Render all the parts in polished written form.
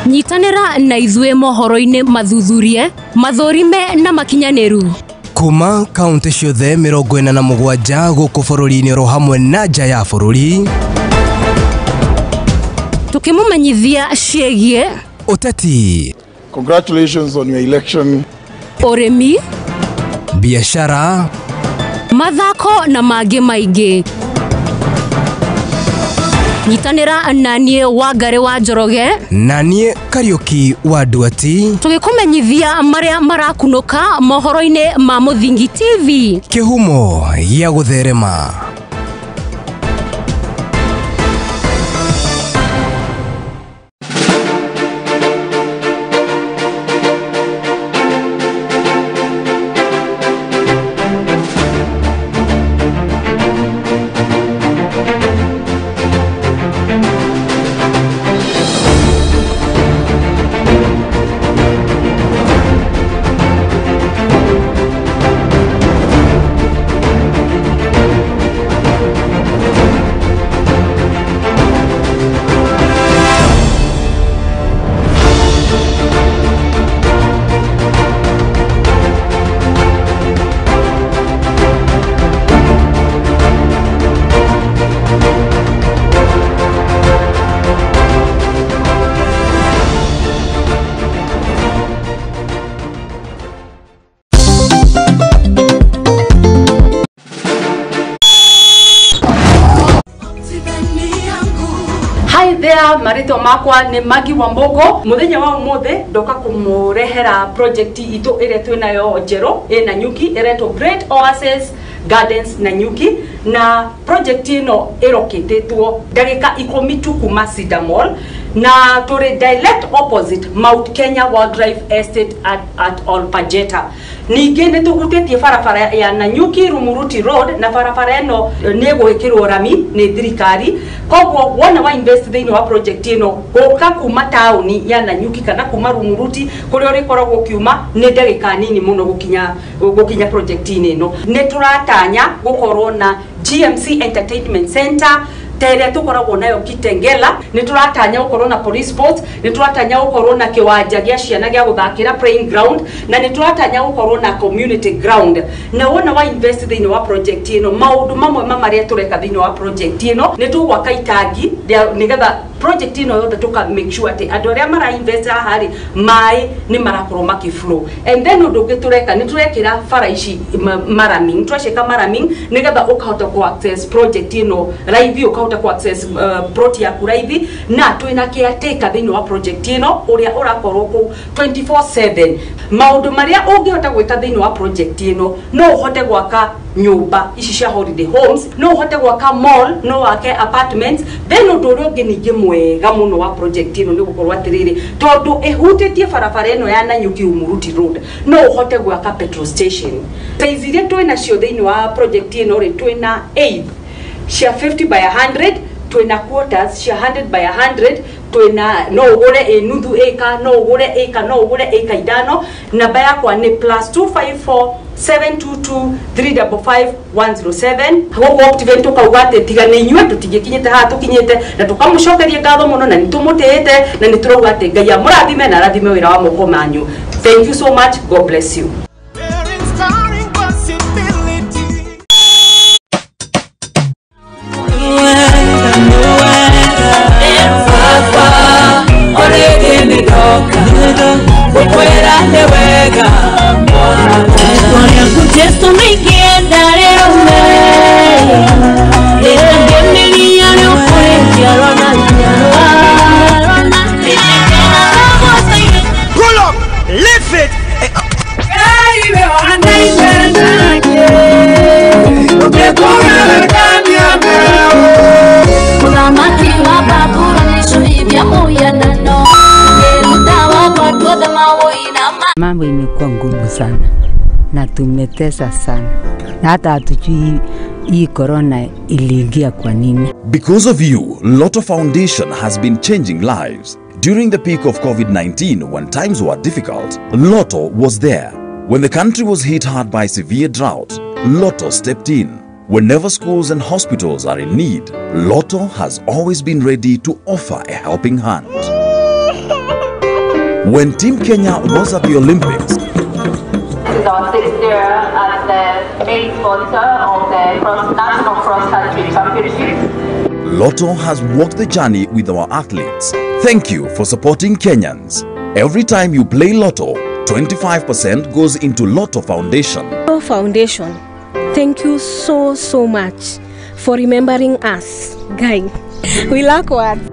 Nyitanira na izue mohoro-ini mathuthurie, mathorime na makinyaneru. Kuma kaunti ciothe 47 guku bururi-ini ro hamwe na nja ya bururi. Tukimumenyithia ciegie uteti. Congratulations on your election. Urimi, biashara, mathako na mangĩ maingĩ. Nyitanira na nie Wangari wa Njoroge na nie Kariuki wa Nduati, tugikumenyithia maria marakunuka mohoro-ini ma Muthingi TV. Kihumo ya gutherema. Hi there, marito makwa ni Magi Wambogo. Muthenya wa umuthe ndoka kumurehera project itu ire twinayo njero na nyuki ireto Great Oasis Gardens na nyuki, na project ino irokitetwo ndagika 10 tu kuma Cedar Mall, na turi direct opposite Mount Kenya Wildlife Estate at Olpajeta. Ningi ni tugutetie barabara ya Nanyuki Rumuruti Road, na barabara ino ni gwikirwo rami ni thirikari. Koguo wona wa invest thini wa project ino guka kuma tauni ya Nanyuki kana kuma Rumuruti kuri uri koragwo kiuma ni ndagika nini muno gukinya project ino. Ni turatanya gukorwo na GMC Entertainment Center tere tukoragwo nayo Kitengela, ni turatanya gukorwo na police post, ni turatanya gukorwo na kiwanja gya ciana gya guthakira playing ground, na ni turatanya gukorwo na community ground. Na wona wa invest thini wa project ino maundu mamwe mamaria tureka thini wa project ino ni tugwaka itangi nigetha project ino yothe tuka make sure ati andu aria mara invest hari mai ni marakorwo maki flow. And then undu gitureka ni turekira bara ici maraming, twashika maraming nigetha ukahota ku access project ino live, ukahota ku access plot ya kuraithi, na twina caretaker thini wa project ino uria urakorwo ku 24/7. Maundu maria ungihota gwika thini wa project ino no uhote gwaka nyumba ici cia holiday homes, no uhote gwaka mall, no wake apartments. Then undu uria ungi ningi mwega muno wa project ino ni gukorwo atiriri tondu ihutĩtie barabara ino ya Nanyuki Rumuruti Road, no uhote gwaka petrol station. Size iria twina cio thini wa project ino ri twina 8 cia 50 by 100, twina quarters cia 100 by 100, twina no ugure nuthu eka, no ugure eka, no ugure eka idano. Namba yakwa ni +254 722 355 107. Gogo activate tukauga tiga ni inywe tutigikinyite ha tukinyite, na tukamucokeria ngatho muno, na nitumutete, na niturauga ati Ngai amurathime na arathime wira wa moko manyu. Thank you so much. God bless you. Mambo imekuwa ngumu sana na tumetesa sana, na hata hatujui hii corona iliingia kwa nini. Because of you, Lotto Foundation has been changing lives. During the peak of COVID-19, when times were difficult, Lotto was there. When the country was hit hard by severe drought, Lotto stepped in. Whenever schools and hospitals are in need, Lotto has always been ready to offer a helping hand. When Team Kenya was at the Olympics, This is our 6th year as the main sponsor of the National Cross Country Championship. Lotto has walked the journey with our athletes. Thank you for supporting Kenyans. Every time you play Lotto, 25% goes into Lotto Foundation. Lotto Foundation, thank you so much for remembering us, guy. We lack words.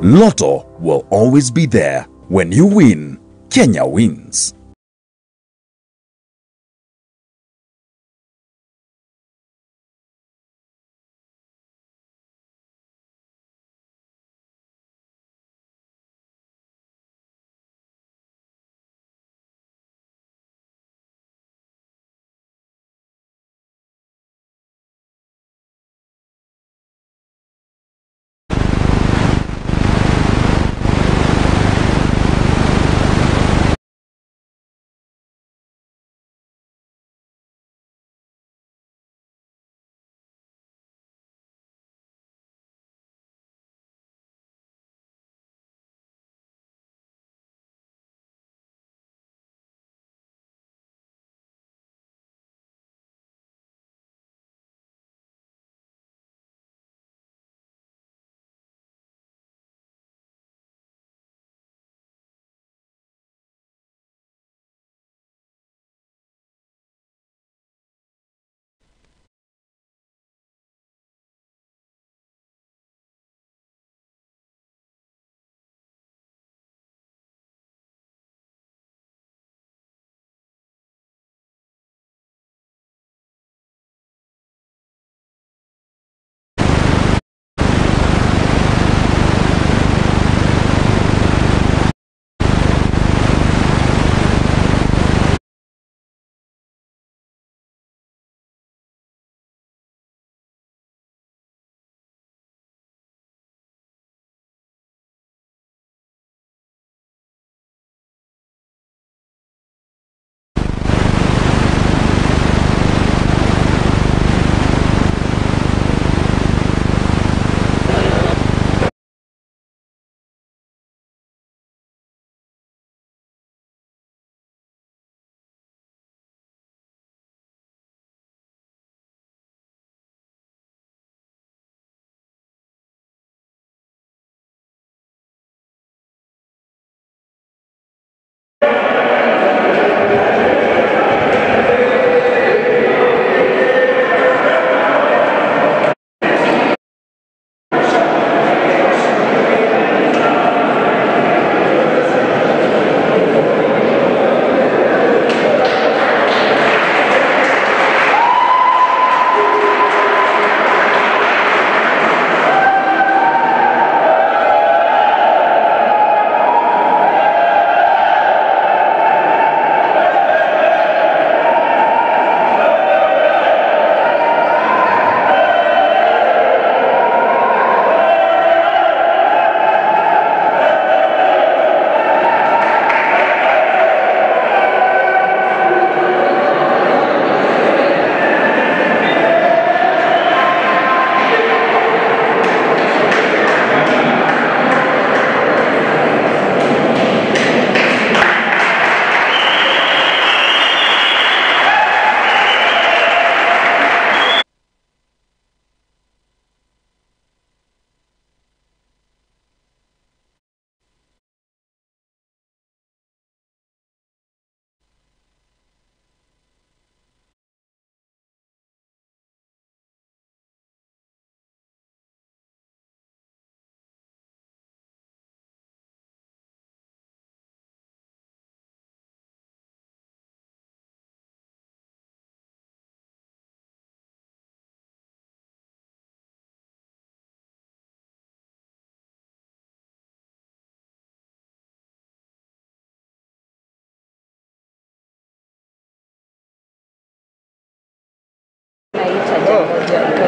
Lotto will always be there. When you win, Kenya wins.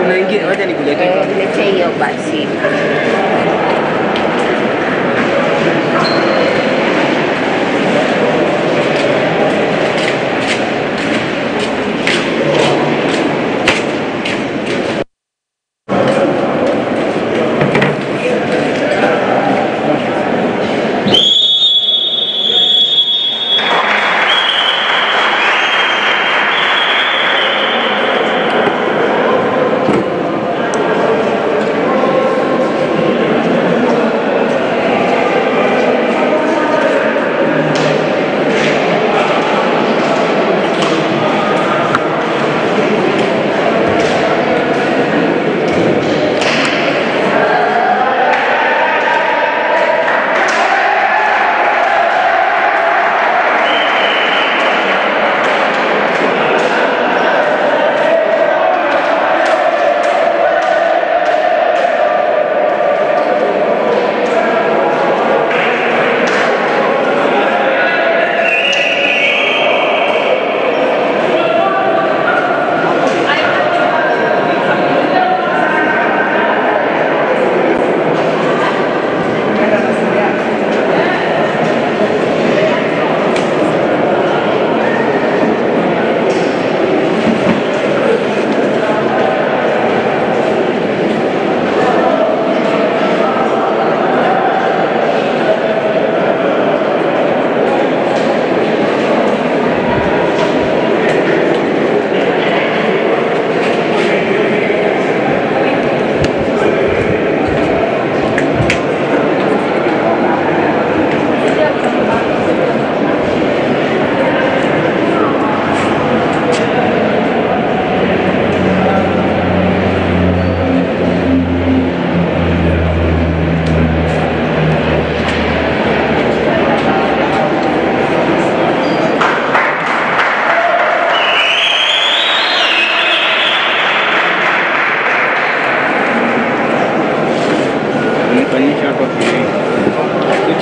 Unaingia, wacha nikuletee. Niletee hiyo basi.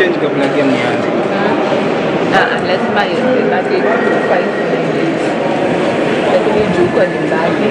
change kabla game ianze. Lazima ibaki 5 minutes. Lakini juko ni mbali.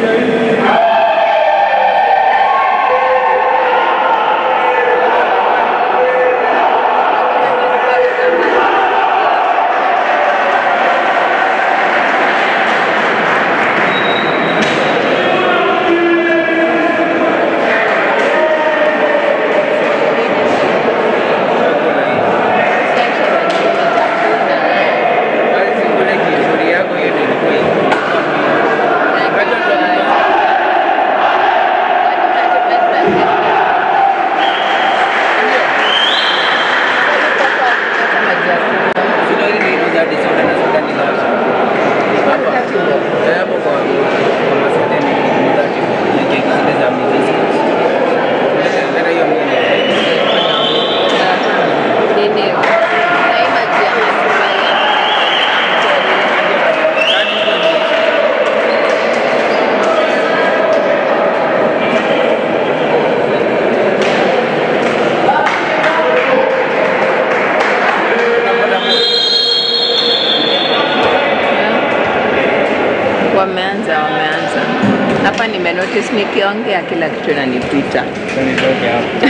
Wameanza. Hapa nimenotice nikiongea kila kitu inanipita. Nitoke hapo.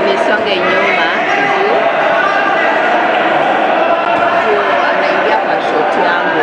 Nisonge nyuma juu anaingia kwa shoti yangu.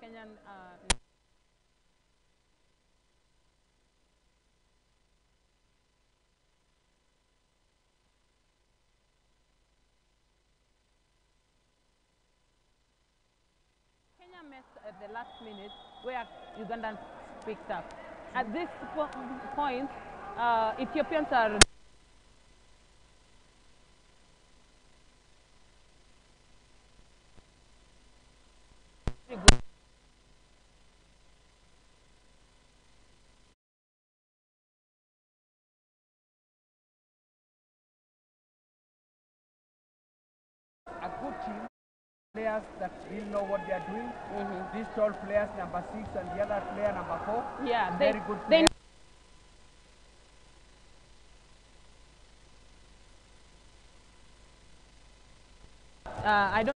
Kenyan Kenya missed at the last minute where Ugandans picked up. At this point, Ethiopians are very good. A good team, players that really know what they are doing. These tall players, number 6 and the other player, number 4. Yeah, very good players. I don't.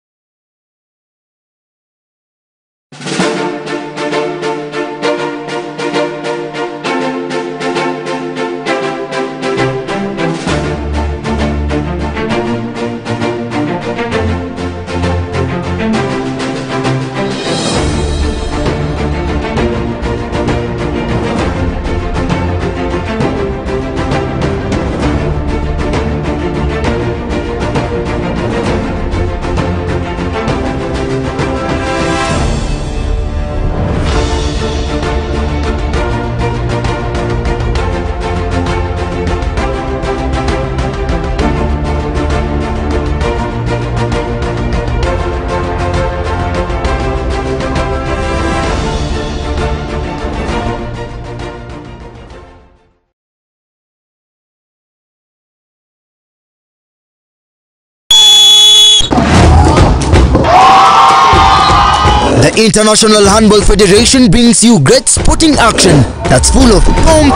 The International Handball Federation brings you great sporting action that's full of pomp,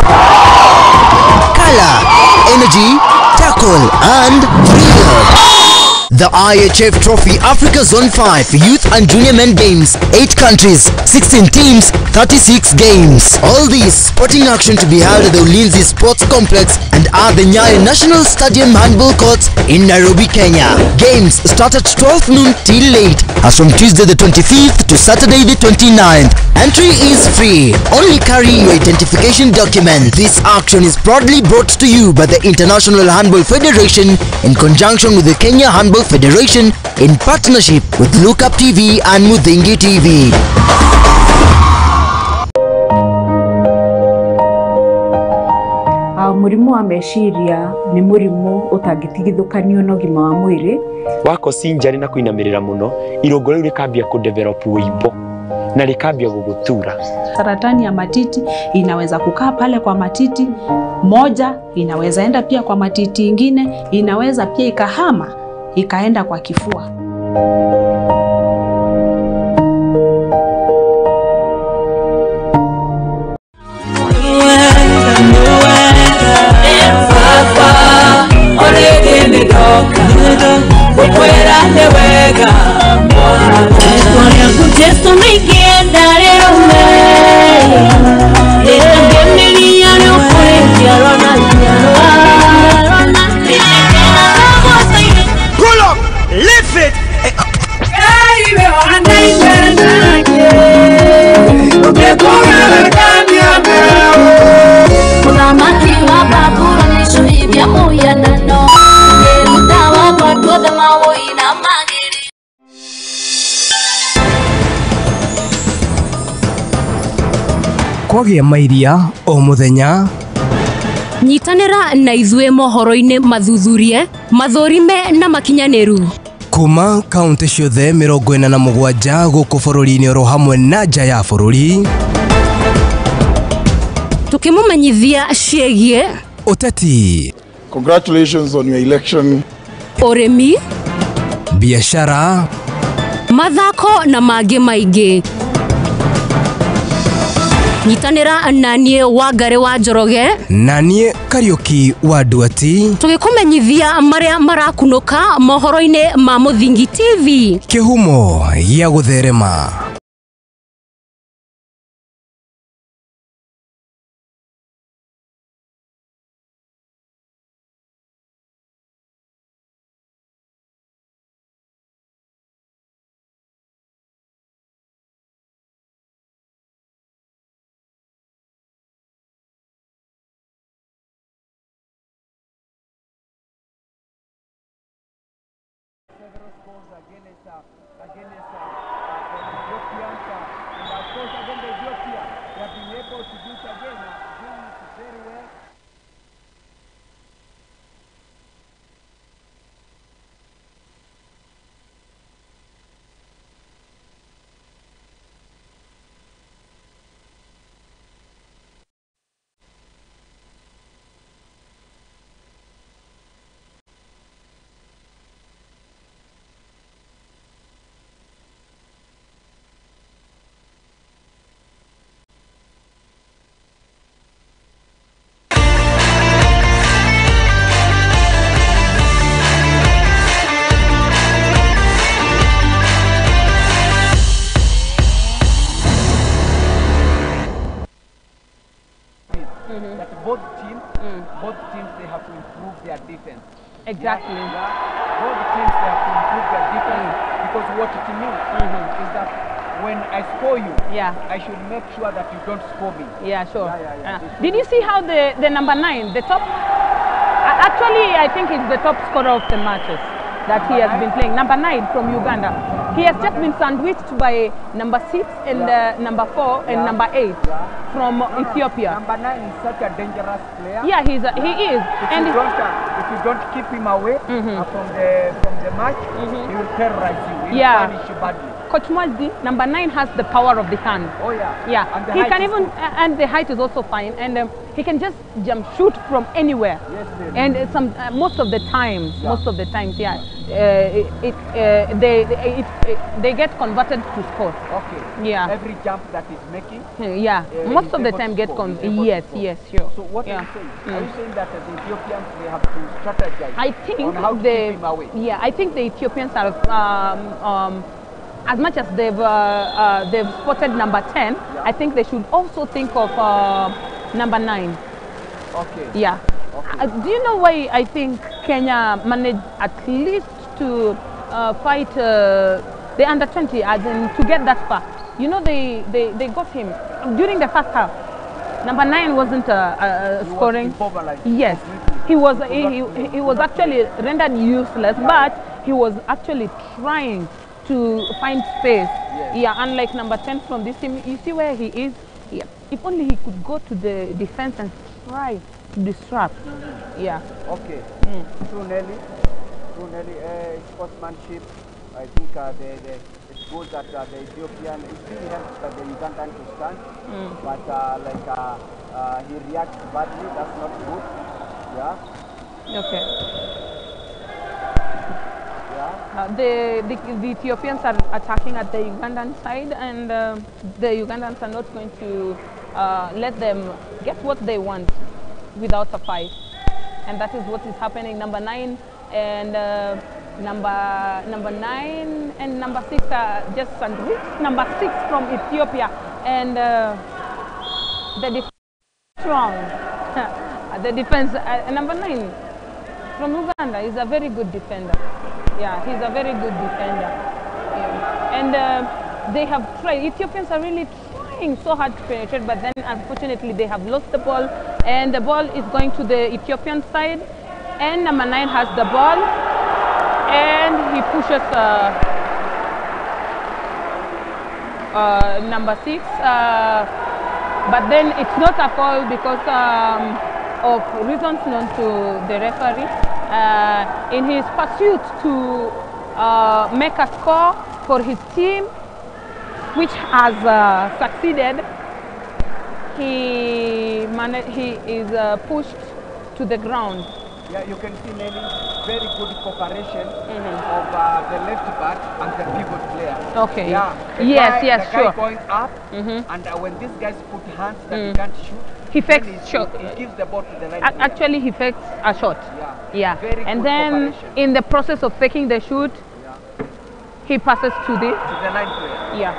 color, energy, tackle, and thrill. The IHF Trophy Africa Zone 5 Youth and Junior Men Games, 8 countries, 16 teams, 36 games. All these sporting action to be held at the Ulinzi Sports Complex and at the Nyayo National Stadium Handball Courts in Nairobi, Kenya. Games start at 12 noon till late, as from Tuesday the 25th to Saturday the 29th. Entry is free. Only carry your identification document. This action is proudly brought to you by the International Handball Federation in conjunction with the Kenya Handball Federation in partnership with Lookup TV and Mudingi TV. Murimu wa meciria ni murimu utangĩtigithũkanio na ũgima wa mwĩrĩ. Wako sinjari na kuinamirira muno, irungo riu rikambia kudevelop wimbo na likambia gugutura. Saratani ya matiti inaweza kukaa pale kwa matiti moja, inaweza enda pia kwa matiti ingine, inaweza pia ikahama ikaenda kwa kifua. Kwagĩa mairia o muthenya. Nyitanĩra na ithuĩ mohoro-inĩ mathuthurie, mathũrime na makinyanĩru. Kuma kaunti ciothe 47 gũkũ bũrũri-inĩ oro hamwe na nja ya bũrũri. Tukĩmũmenyithia ciĩgiĩ ũteti. Congratulations on your election. Ũrĩmi, biashara, mathako na mangĩ maingĩ. Nyitanĩra na niĩ Wangari wa Njoroge na niĩ Kariuki wa Nduati, tũgĩkũmenyithia marĩa marakunũka mohoro-inĩ ma Muthingi TV. Kĩhumo gĩa gũtherema. against the Ethiopians. And of course, again, the Ethiopia, they have been able to do it again, doing it very well. That both teams they have to improve their defense. Exactly. Both teams they have to improve their defense because what it means is that when I score you, I should make sure that you don't score me. Yeah, sure. Did you see how the number 9, the top? Actually, I think it's the top scorer of the matches that he has been playing. Number 9 from Uganda. He has just been sandwiched by number 6 and number 4 and number 8 from Ethiopia. Number 9 is such a dangerous player. Yeah, he is. If you don't keep him away from the match, he will terrorize you. He will punish you badly. Coach Mwazdi, number 9 has the power of the hand. Oh yeah. Yeah. And He can even, and the height is also fine, and he can just jump shoot from anywhere. Yes, sir. And most of the times, they get converted to score. Okay. Yeah. Every jump that he's making. Most of the time get converted. Yes, sure. So what are you saying? Are you saying that the Ethiopians they have to strategize I think on how to keep him away? Yeah, I think the Ethiopians are. As much as they've spotted number 10, I think they should also think of number 9. Okay. Yeah. Okay. Do you know why I think Kenya managed at least to fight the under 20, as in to get that far? You know, they got him during the first half. Number 9 wasn't scoring. Yes, he was actually rendered useless, but he was actually trying to find space. Yeah, unlike number 10 from this team, you see where he is? Yeah. If only he could go to the defense and try to disrupt. Yeah. Okay. True Nelly, sportsmanship. I think it's good that the Ethiopian, it really helps the Ugandan to stand, but he reacts badly, that's not good. Yeah. Okay. The Ethiopians are attacking at the Ugandan side, and the Ugandans are not going to let them get what they want without a fight, and that is what is happening. Number 9 and number 9 and number 6 are just sandwiched. Number 6 from Ethiopia, and the defense strong. The defense number 9 from Uganda is a very good defender. Yeah, he's a very good defender. Yeah. And they have tried, Ethiopians are really trying so hard to penetrate, but then unfortunately they have lost the ball, and the ball is going to the Ethiopian side, and number 9 has the ball, and he pushes number 6, but then it's not a foul because of reasons known to the referee. In his pursuit to make a score for his team, which has succeeded, he is pushed to the ground. Yeah, you can see Nelly, very good cooperation of the left back and the pivot player. Okay. Yeah. The guy sure. Going up, and when these guys put hands that he can't shoot, he fakes shot. He gives the ball to the right Actually, he fakes a shot. Yeah. Very and good then, in the process of faking the shoot, he passes to the line player. Yeah.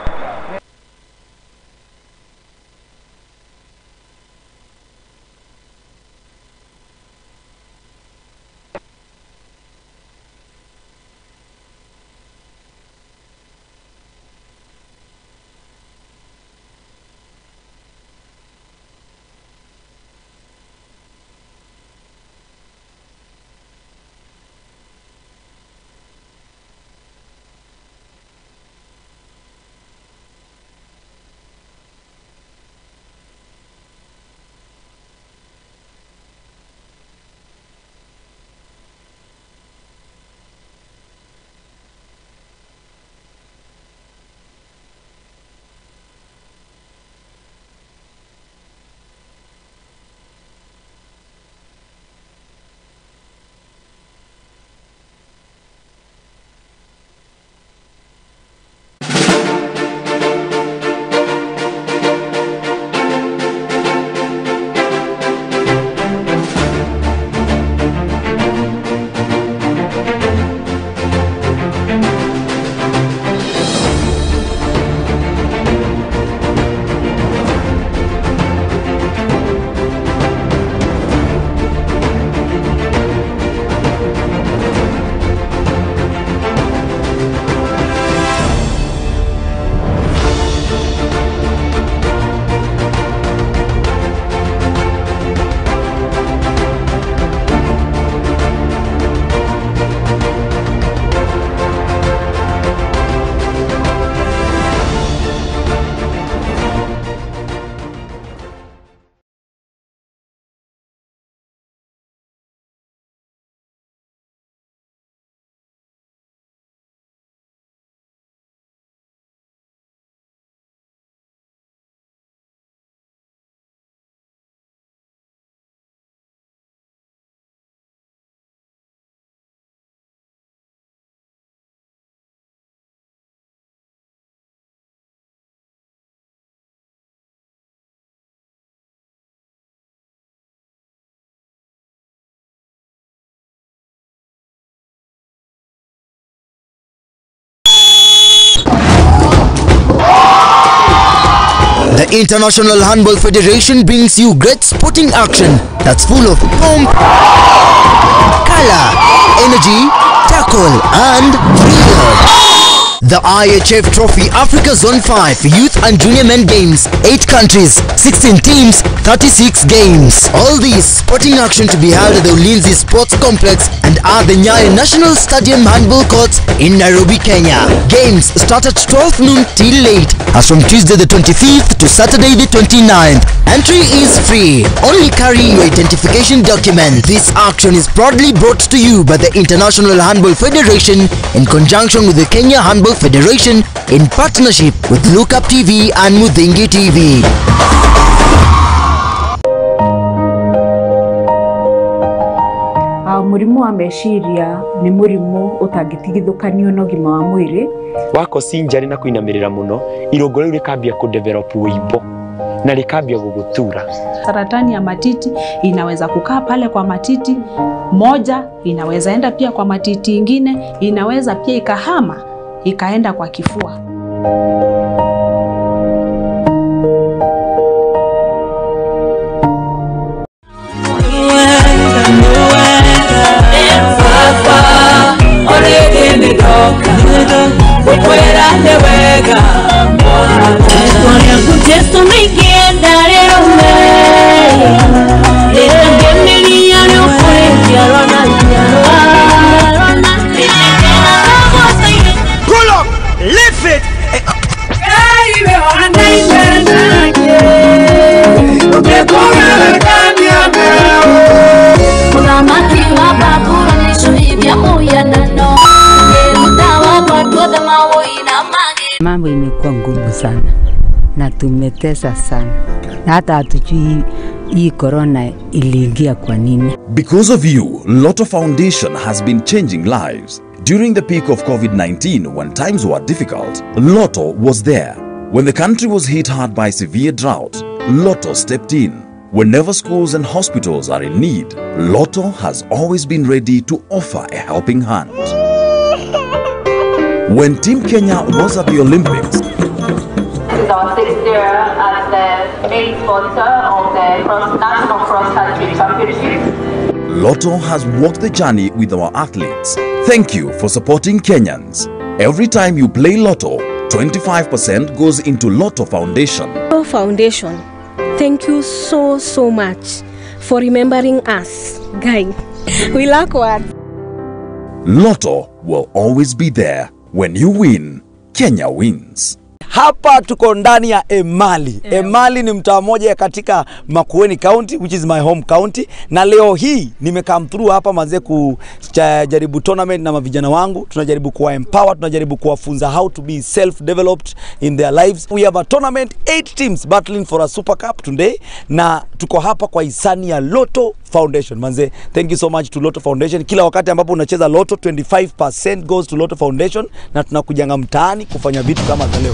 The International Handball Federation brings you great sporting action that's full of pomp, color, energy, tackle, and thrill. The IHF Trophy Africa Zone 5 Youth and Junior Men Games, 8 countries, 16 teams, 36 games. All these sporting action to be held at the Ulinzi Sports Complex and at the Nyayo National Stadium Handball Courts in Nairobi, Kenya. Games start at 12 noon till late, as from Tuesday the 25th to Saturday the 29th. Entry is free. Only carry your identification document. This action is proudly brought to you by the International Handball Federation in conjunction with the Kenya Handball Federation in partnership with Lookup TV and Mudingi TV. Murimu wa meciria ni murimu utangitigithukanio na ũgima wa mwĩrĩ. Wako sinjari na kuinamirira muno, irongo riu rikambia kudevelop uimbo na rikambia gugutura. Saratani ya matiti inaweza kukaa pale kwa matiti moja, inaweza enda pia kwa matiti ingine, inaweza pia ikahama ikaenda kwa kifua. Mambo imekuwa ngumu sana na tumetesa sana na hata hatujui hii corona iliingia kwa nini. Because of you, Lotto Foundation has been changing lives. During the peak of COVID-19, when times were difficult, Lotto was there. When the country was hit hard by severe drought, Lotto stepped in. Whenever schools and hospitals are in need, Lotto has always been ready to offer a helping hand. When Team Kenya was at the Olympics, This is our 6th year as the main sponsor of the National Cross Country Championship. Lotto has walked the journey with our athletes. Thank you for supporting Kenyans. Every time you play Lotto, 25% goes into Lotto Foundation. Lotto Foundation, thank you so much for remembering us, guy. We like what? Lotto will always be there. When you win, Kenya wins. Hapa tuko ndani ya Emali. Emali ni mtaa mmoja katika Makueni County, which is my home county. Na leo hii nimekam through hapa manze kujaribu tournament na mavijana wangu. Tunajaribu kuwa empower, tunajaribu kuwafunza how to be self-developed in their lives. We have a tournament, 8 teams battling for a Super Cup today. Na tuko hapa kwa hisani ya Lotto Foundation. Manze, thank you so much to Lotto Foundation. Kila wakati ambapo unacheza Lotto, 25% goes to Lotto Foundation. Na tunakujanga mtaani kufanya vitu kama za leo.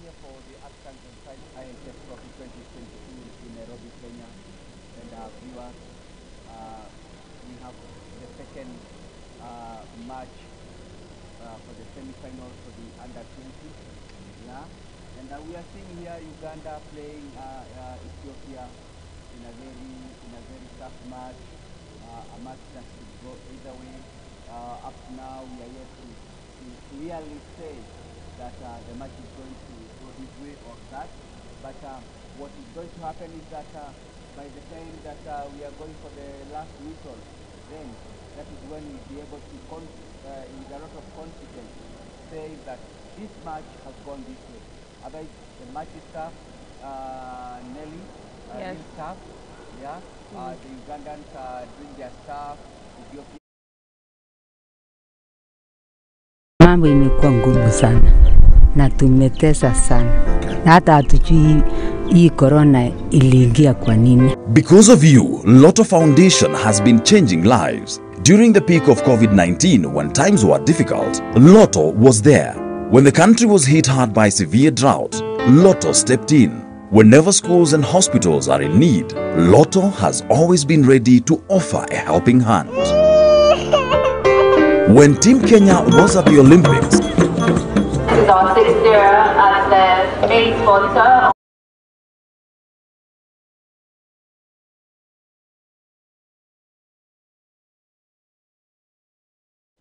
here for the African IHF Trophy 2022 in Nairobi, Kenya. And viewers, we have the second match for the semi-final for the under-20. Yeah, and we are seeing here Uganda playing Ethiopia in a very tough match. A match that could go either way. Up to now, we are yet to clearly say that the match is going to go this way or that. But what is going to happen is that by the time that we are going for the last whistle, then that is when we'll be able to, with a lot of confidence, say that this match has gone this way. Otherwise, the match is tough, Nelly, yes. Really tough. Yeah, the Ugandans are doing their stuff. Ethiopia. Mambo imekuwa ngumu sana na tumetesa sana na hata hatujui hii corona iliingia kwa nini. Because of you, Lotto Foundation has been changing lives. During the peak of COVID-19, when times were difficult, Lotto was there. When the country was hit hard by severe drought, Lotto stepped in. Whenever schools and hospitals are in need, Lotto has always been ready to offer a helping hand. When Team Kenya was at the Olympics, This is our sixth year as the main sponsor.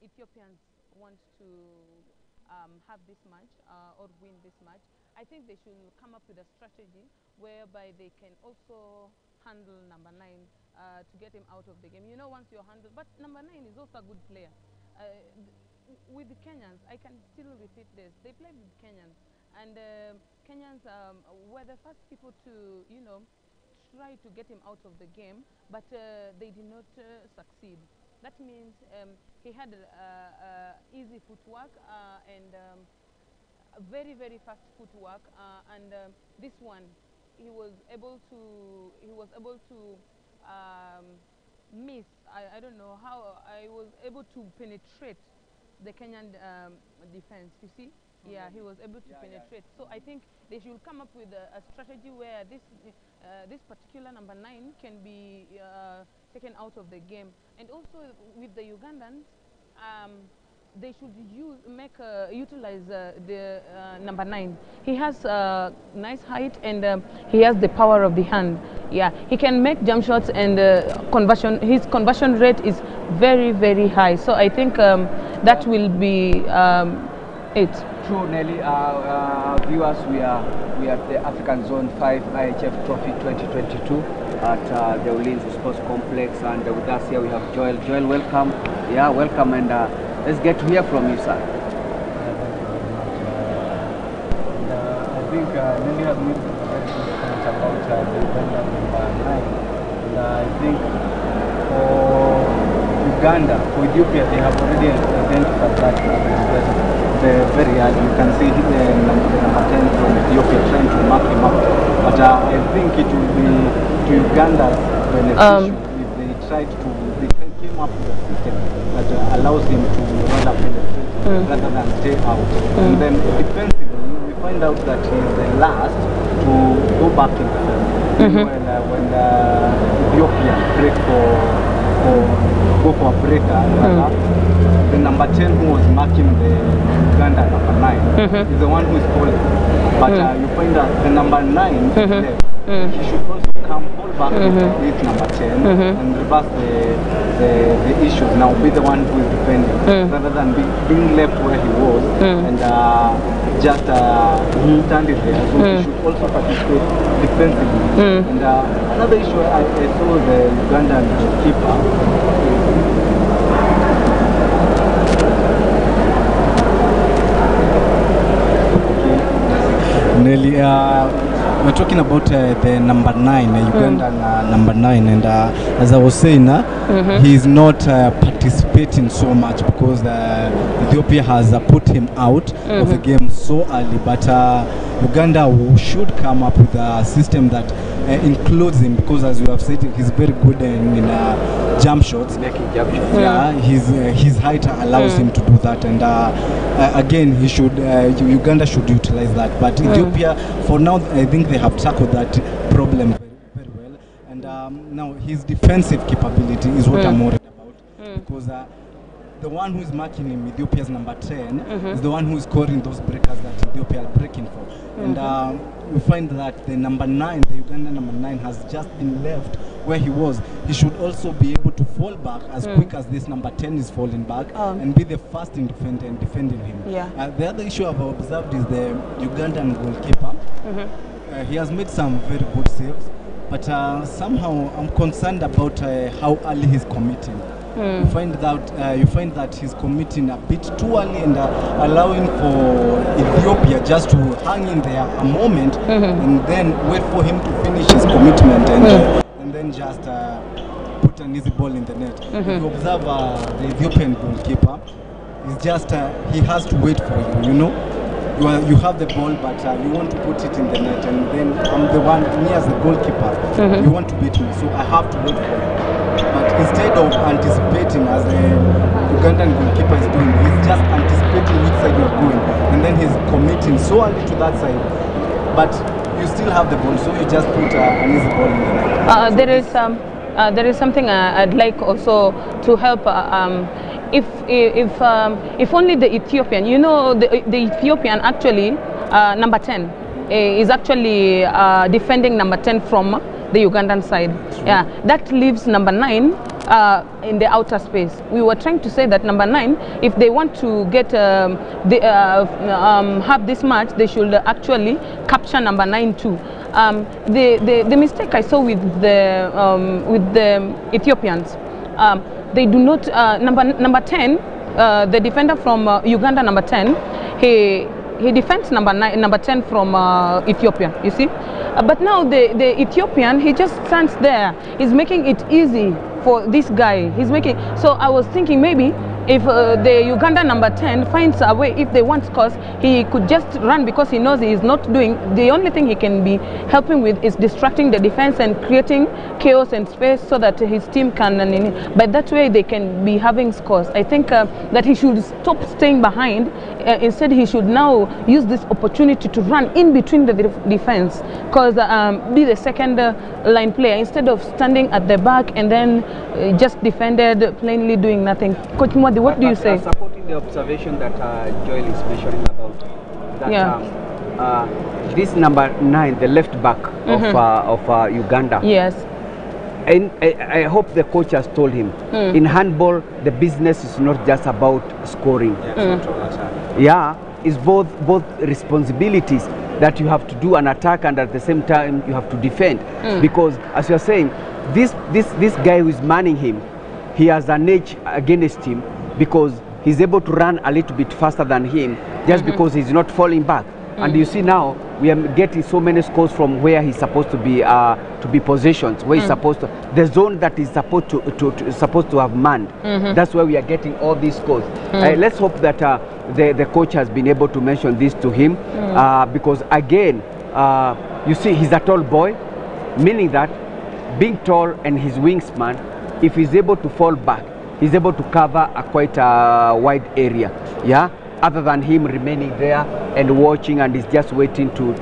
Ethiopians want to have this match or win this match, I think they should come up with a strategy whereby they can also handle number 9 to get him out of the game. You know, once you're handled, but number 9 is also a good player. With the Kenyans, I can still repeat this. They played with Kenyans, and Kenyans were the first people to, you know, try to get him out of the game, but they did not succeed. That means he had easy footwork and very, very fast footwork, and this one he was able to miss. I don't know how I was able to penetrate the Kenyan defense. You see, yeah, he was able to penetrate. So I think they should come up with a strategy where this particular number 9 can be taken out of the game. And also with the Ugandans, they should utilize the number 9. He has nice height and he has the power of the hand. Yeah, he can make jump shots and his conversion rate is very, very high. So I think that will be it. True, Nelly. Viewers, we are at the African Zone 5 IHF Trophy 2022 at the Ulinzi Sports Complex, and with us here we have Joel. Joel, welcome. Yeah, welcome, and let's get to hear from you, sir. I think Nelly has made a very good point about the Uganda number 9, and I think for Uganda, for Ethiopia, they have already identified that. Very hard. You can see the number 10 from Ethiopia trying to mark him up. But I think it will be to Uganda's beneficial if they try to came up with a system that allows him to rather penetrate rather than stay out. And then defensively, we find out that he is the last to go back in the field. When Ethiopia break go for a breaker, the number 10 who was marking the Uganda number 9 is the one who is calling. But you find that the number 9 is left. He should also come hold back with number 10 and reverse the issues. Now be the one who is defending rather than being left where he was and just standing there. So he should also participate defensively. And another issue I saw the Ugandan keeper. Nelly, we're talking about the number 9, Ugandan number 9, and as I was saying, he is not participating so much because Ethiopia has put him out of the game so early. But Uganda should come up with a system that includes him, because as you have said, he's very good in jump shots. Making jump shots. Yeah, his height allows him to do that, and again, he should Uganda should utilize that. But Ethiopia, for now, I think they have tackled that problem very well. And now his defensive capability is what I'm worried about, because the one who is marking him, Ethiopia's number 10, is the one who is scoring those breakers that Ethiopia are breaking for. And we find that the number 9, the Uganda number 9, has just been left where he was. He should also be able to fall back as quick as this number 10 is falling back and be the first in defending him. The other issue I've observed is the Ugandan goalkeeper. He has made some very good saves, but somehow I'm concerned about how early he's committing. You find that he's committing a bit too early and allowing for Ethiopia just to hang in there a moment and then wait for him to finish his commitment and then just put an easy ball in the net. If you observe the Ethiopian goalkeeper, it's just he has to wait for you. You know, you have the ball, but you want to put it in the net, and then I'm the one, me as the goalkeeper, you want to beat me, so I have to wait for you. But instead of anticipating as the Ugandan goalkeeper is doing, he's just anticipating which side you're going, and then he's committing so early to that side. But you still have the ball, so you just put an easy ball in the net. There is something I'd like also to help. If only the Ethiopian, you know, the Ethiopian actually number 10 is actually defending number 10 from the Ugandan side. Yeah, that leaves number 9 in the outer space. We were trying to say that number 9, if they want to get have this match, they should actually capture number 9 too. The mistake I saw with the Ethiopians, they do not number 10, the defender from Uganda, number 10, he defends number 10 from Ethiopia, you see. But now the Ethiopian, he just stands there. He's making it easy for this guy. So I was thinking maybe if the Uganda number 10 finds a way, if they want scores, he could just run, because he knows he is not doing, the only thing he can be helping with is distracting the defense and creating chaos and space so that his team can, by that way they can be having scores. I think that he should stop staying behind. Instead he should now use this opportunity to run in between the defense, because be the second line player instead of standing at the back and then just defended plainly doing nothing. Coach Mwadi, what do you say? Supporting the observation that Joel is mentioning about that this number 9, the left back of Uganda. Yes. And I hope the coach has told him in handball the business is not just about scoring. It's both responsibilities that you have to do an attack and at the same time you have to defend, because as you are saying, this guy who is manning him, he has an edge against him because he's able to run a little bit faster than him just because he's not falling back. And you see now we are getting so many scores from where he's supposed to be positions, where he's supposed to, the zone that is supposed to have manned. That's where we are getting all these scores. Let's hope that the coach has been able to mention this to him, because again, you see, he's a tall boy, meaning that being tall and his wingspan, if he's able to fall back, he's able to cover a quite wide area. Other than him remaining there and watching and he's just waiting to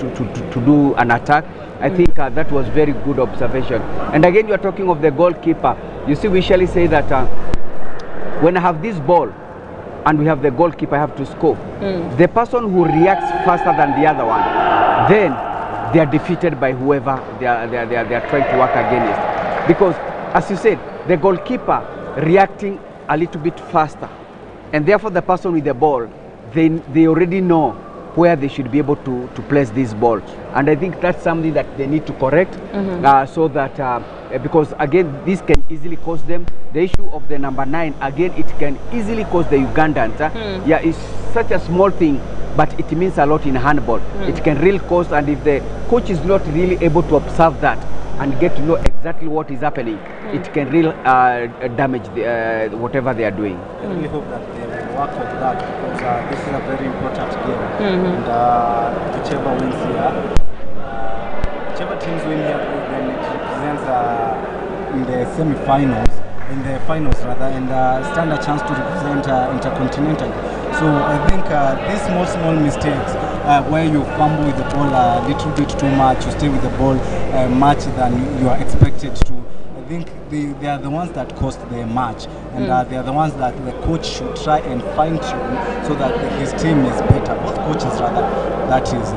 do an attack. I think that was very good observation. And again, you are talking of the goalkeeper. You see, we usually say that when I have this ball and we have the goalkeeper, I have to score. The person who reacts faster than the other one, then they are defeated by whoever they are trying to work against. Because, as you said, the goalkeeper reacting a little bit faster, and therefore the person with the ball, they already know where they should be able to place this ball. And I think that's something that they need to correct, so that, because again, this can easily cost them. The issue of the number 9, again, it can easily cost the Ugandans. It's such a small thing, but it means a lot in handball. It can really cost, and if the coach is not really able to observe that and get to know exactly what is happening, it can really damage whatever they are doing. I really hope that they will work on that, because this is a very important game. And whichever wins here, whichever teams win here, then it represents in the semi-finals, in the finals rather, and stand a chance to represent intercontinental. So I think these small mistakes where you fumble with the ball a little bit too much, you stay with the ball much than you are expected to, I think they are the ones that cost the match, and they are the ones that the coach should try and fine tune so that his team is better. Both coaches rather, that is.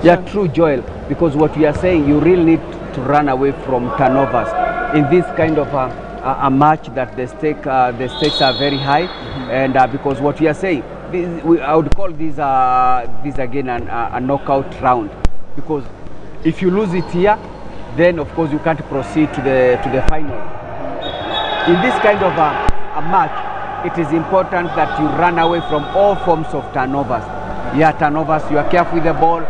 Yeah, true, Joel, because what we are saying, you really need to run away from turnovers in this kind of a match that the stakes are very high, and because what we are saying, I would call this again a knockout round, because if you lose it here, then of course you can't proceed to the final. In this kind of a match, it is important that you run away from all forms of turnovers. Yeah, turnovers, you are careful with the ball.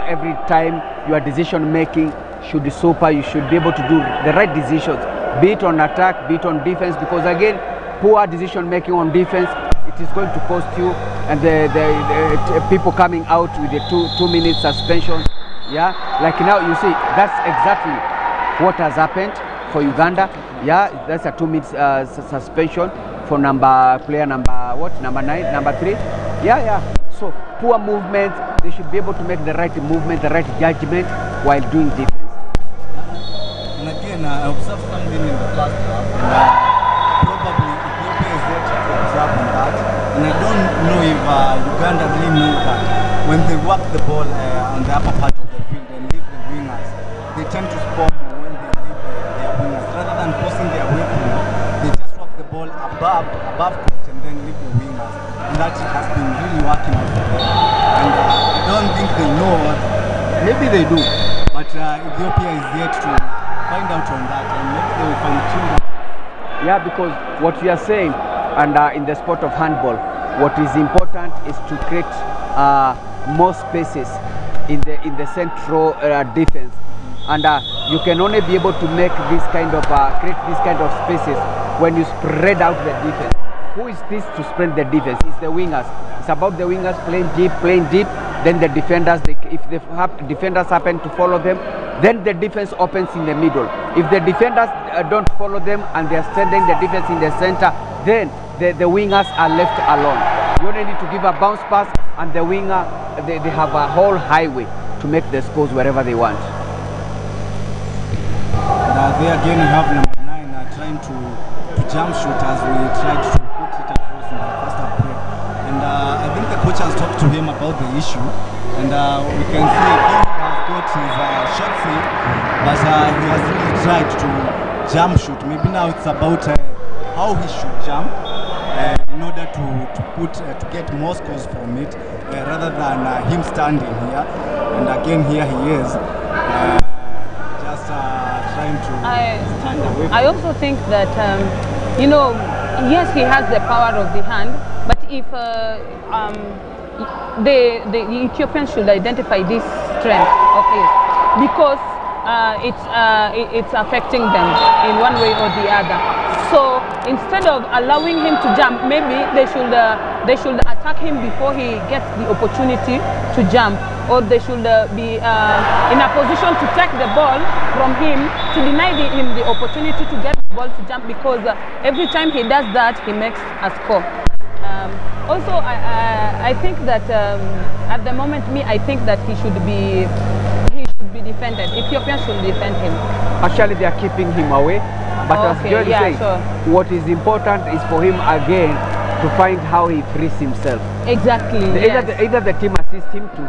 Every time your decision making should be super. You should be able to do the right decisions, be it on attack, be it on defense, because again, poor decision making on defense, it is going to cost you, and the people coming out with the 2-minute suspension. Yeah, like now you see, that's exactly what has happened for Uganda. Yeah, that's a 2-minute suspension for player number 9, number 3. Yeah. So poor movement. They should be able to make the right movement, the right judgment while doing defense. And again, I observed something in the first half. Probably Ethiopia is yet to observe on that. And I don't know if Uganda really know that when they work the ball on the upper part of the field and leave the wingers, they tend to score more when they leave their wingers. Rather than forcing their way through, they just work the ball above court and then leave the wingers. And that has been really working out for them. And I don't think they know, maybe they do, but Ethiopia is yet to find out on that, and maybe they will fine tune that. Yeah, because what we are saying, and in the sport of handball, what is important is to create more spaces in the central defense, and you can only be able to make this kind of create this kind of spaces when you spread out the defense. Who is this to spread the defense? It's the wingers. It's about the wingers playing deep. Then the defenders, if the defenders happen to follow them, then the defense opens in the middle. If the defenders don't follow them and they are sending the defense in the center, then the wingers are left alone. You only need to give a bounce pass, and the winger, they have a whole highway to make the scores wherever they want. And there again you have number 9 trying to jump shoot as we tried to put it across in the first half break. And I think the coach has talked to him about the issue, and we can see he has got his shot fit, but he has really tried to jump shoot. Maybe now it's about how he should jump in order to get more scores from it, rather than him standing here. And again, here he is just trying to stand away. I also think that yes, he has the power of the hand, but if the Ethiopians should identify this strength of his, because it's affecting them in one way or the other. So instead of allowing him to jump, maybe they should attack him before he gets the opportunity to jump, or they should be in a position to take the ball from him, to deny him the opportunity to get the ball to jump, because every time he does that, he makes a score. Also, I think that at the moment, I think that he should be defended. Ethiopians should defend him. Actually, they are keeping him away. But as Joel says, what is important is for him again to find how he frees himself. Exactly. Either the team assists him to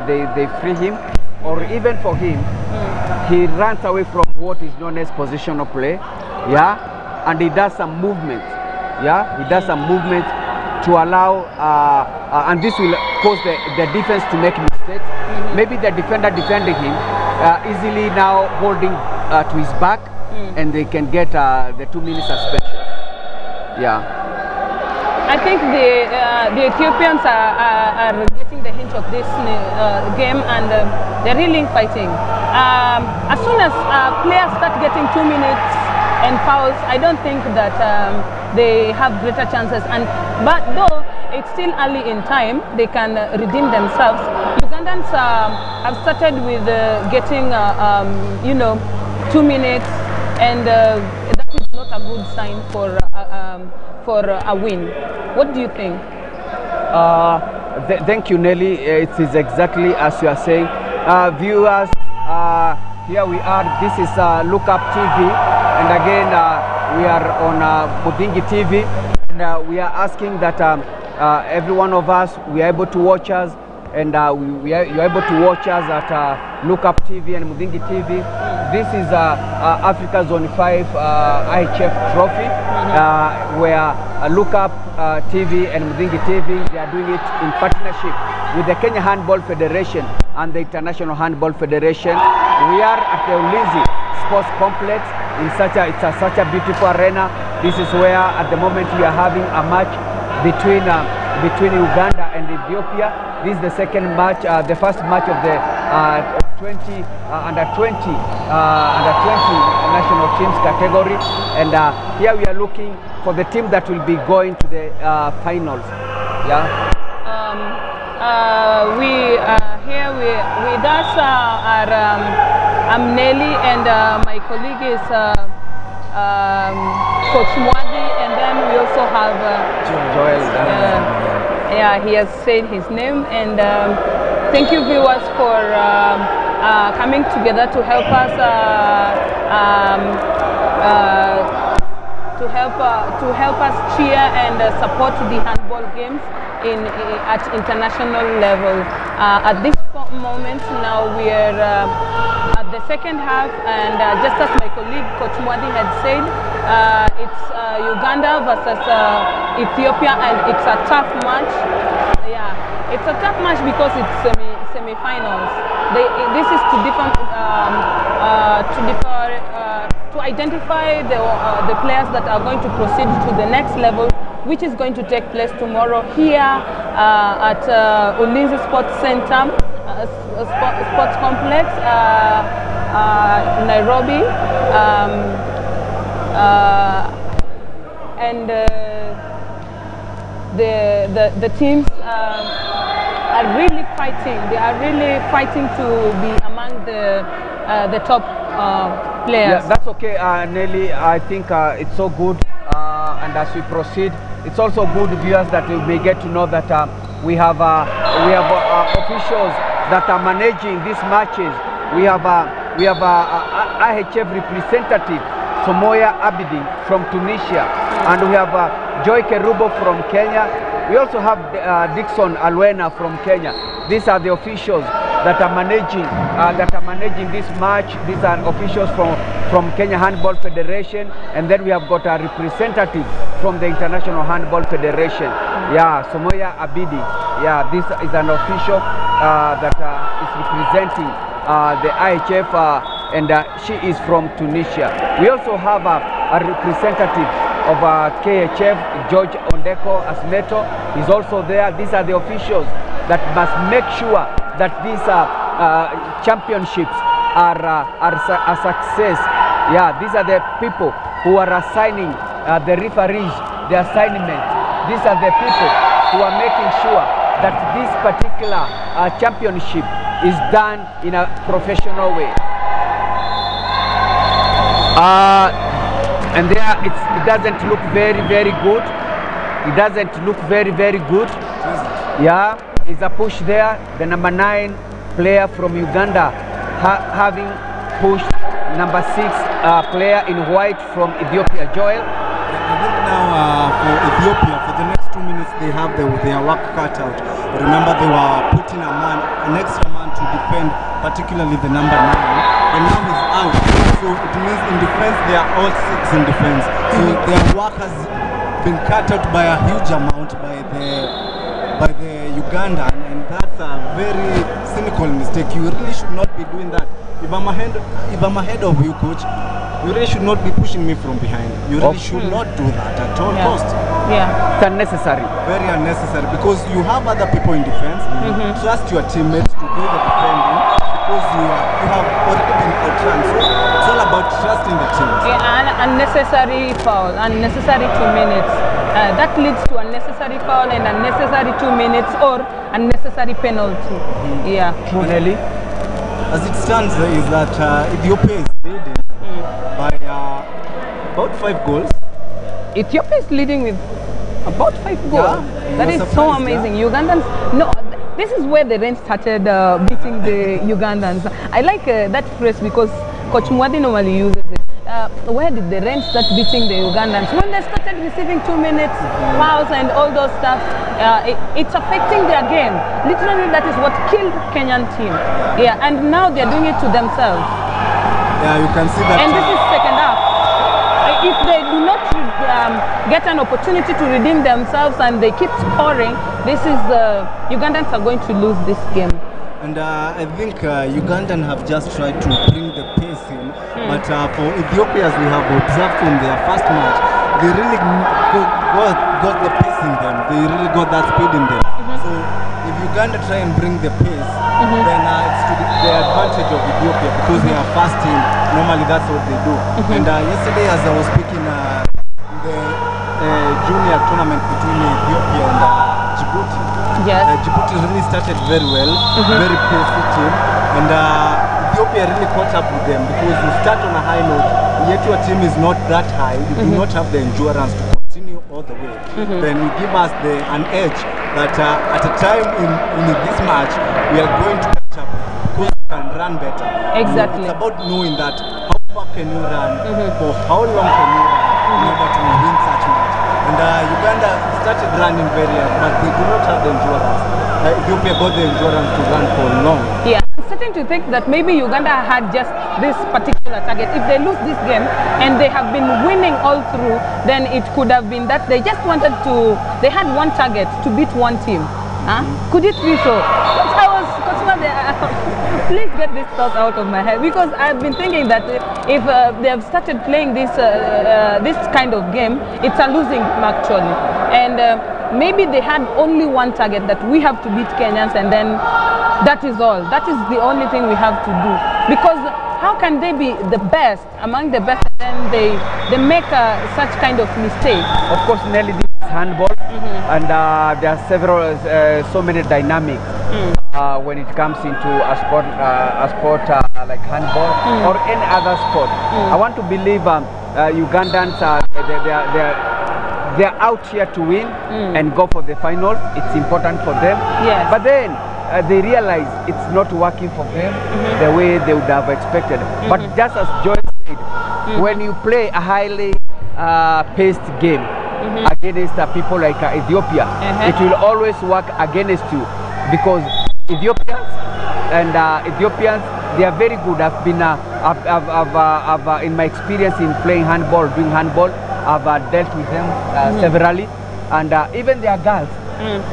they free him, or even for him, he runs away from what is known as positional play. Yeah, and he does some movement. Yeah, he does some movement to allow, and this will cause the defense to make mistakes. Maybe the defender defending him easily now holding to his back, and they can get the 2-minute suspension. Yeah. I think the Ethiopians are getting the hint of this game, and they're really fighting. As soon as players start getting 2 minutes and fouls, I don't think that they have greater chances. But though it's still early in time, they can redeem themselves. Ugandans have started with getting 2 minutes, and that is not a good sign for a win. What do you think? Thank you, Nelly. It is exactly as you are saying. Viewers, here we are. This is Look Up TV, and again we are on Mudingi TV, and we are asking that every one of us, we are able to watch us, and you're able to watch us at Look Up TV and Mudingi TV. This is Africa Zone 5 IHF trophy, where Look Up TV and Mudingi TV, they are doing it in partnership with the Kenya Handball Federation and the International Handball Federation. We are at the Ulinzi Sports Complex in such a beautiful arena. This is where at the moment we are having a match between Uganda and Ethiopia. This is the second match, the first match of the under 20 national teams category, and here we are looking for the team that will be going to the finals. Yeah. Here with us are I'm Nelly, and my colleague is Coach Mwadi, and then we also have Joel. Yeah, he has said his name, and thank you viewers for coming together to help us to help us cheer and support the handball games at international level. At this moment now we are at the second half, and just as my colleague Coach Mwadi had said, it's Uganda versus Ethiopia, and it's a tough match. Yeah, it's a tough match because it's semi-finals. This is to identify the players that are going to proceed to the next level, which is going to take place tomorrow here at Ulinzi Sports Center, Sports Complex, Nairobi, and the teams are really fighting. They are really fighting to be among the top players. Yeah, that's okay, Nelly. I think it's so good, and as we proceed, it's also good, viewers, that we may get to know that we have officials that are managing these matches. We have IHF representative Somoya Abidi from Tunisia, and we have Joy Kerubo from Kenya. We also have Dixon Alwena from Kenya. These are the officials that are managing this match. These are officials from Kenya Handball Federation, and then we have got a representative from the International Handball Federation. Yeah, Somoya Abidi. Yeah, this is an official that is representing the IHF, and she is from Tunisia. We also have a representative of KHF, George Ondeko Asmeto, is also there. These are the officials that must make sure that these championships are a success. Yeah, these are the people who are assigning the referees, the assignment. These are the people who are making sure that this particular championship is done in a professional way. And there it doesn't look very good. It doesn't look very good. Yeah, it's a push there. The number 9 player from Uganda having pushed number 6 player in white from Ethiopia, Joel. I think now for Ethiopia, for the next 2 minutes, they have their work cut out. Remember, they were putting an extra man to defend, particularly the number 9. And now he's out. So it means in defense, they are all 6 in defense. So their work has been cut out by a huge amount by the Ugandan, and that's a very cynical mistake. You really should not be doing that. If I'm ahead of you, coach, you really should not be pushing me from behind. You really should not do that at all costs. Yeah, it's unnecessary. Very unnecessary, because you have other people in defense. Trust your teammates to do the defending, because you have already been outrun. So it's all about trusting the team. Yeah, unnecessary foul, unnecessary 2 minutes. That leads to unnecessary foul and unnecessary 2 minutes or unnecessary penalty. Yeah. Nelly? As it stands, is that Ethiopia is leading by about 5 goals. Ethiopia is leading with About 5 goals. That is so amazing. Ugandans, no, this is where the Rens started beating the Ugandans. I like that phrase because Coach Mwadi normally uses it. Where did the Rens start beating the Ugandans? When they started receiving 2 minutes fouls and all those stuff, it's affecting their game. Literally, that is what killed Kenyan team. Yeah, and now they're doing it to themselves. Yeah, you can see that. And this is second half. If they do not get an opportunity to redeem themselves and they keep scoring, this is Ugandans are going to lose this game. And I think Ugandan have just tried to bring the pace in, but for Ethiopia, as we have observed from their first match, they really got the pace in them. They really got that speed in them. So if Uganda try and bring the pace, then it's to the advantage of Ethiopia because they are fast team. Normally that's what they do. And yesterday, as I was speaking, the junior tournament between Ethiopia and Djibouti. Yes. Djibouti really started very well, very pacey team, and Ethiopia really caught up with them because you start on a high note, yet your team is not that high, you do not have the endurance to continue all the way. Then you give us an edge that at a time in this match, we are going to catch up because we can run better. Exactly. It's about knowing that how far can you run, for how long can you run in order to win such match. And Uganda started running very hard, but they do not have the endurance. Ethiopia got the endurance to run for long. Yeah, I'm starting to think that maybe Uganda had just this particular target. If they lose this game and they have been winning all through, then it could have been that they just wanted to, they had one target to beat one team. Could it be so? Please get this thought out of my head, because I've been thinking that if they have started playing this this kind of game, it's a losing game actually. And maybe they had only one target, that we have to beat Kenyans, and then that is all. That is the only thing we have to do. Because how can they be the best, among the best, and then they make such kind of mistake? Of course, Nelly, this is handball, and there are several, so many dynamics. When it comes into a sport like handball or any other sport. I want to believe Ugandans they're out here to win and go for the final. It's important for them. Yes. But then they realize it's not working for them the way they would have expected. But just as Joel said, when you play a highly paced game against people like Ethiopia, it will always work against you, because Ethiopians, they are very good. I've been, in my experience in playing handball, doing handball, I've dealt with them severally, and even their girls,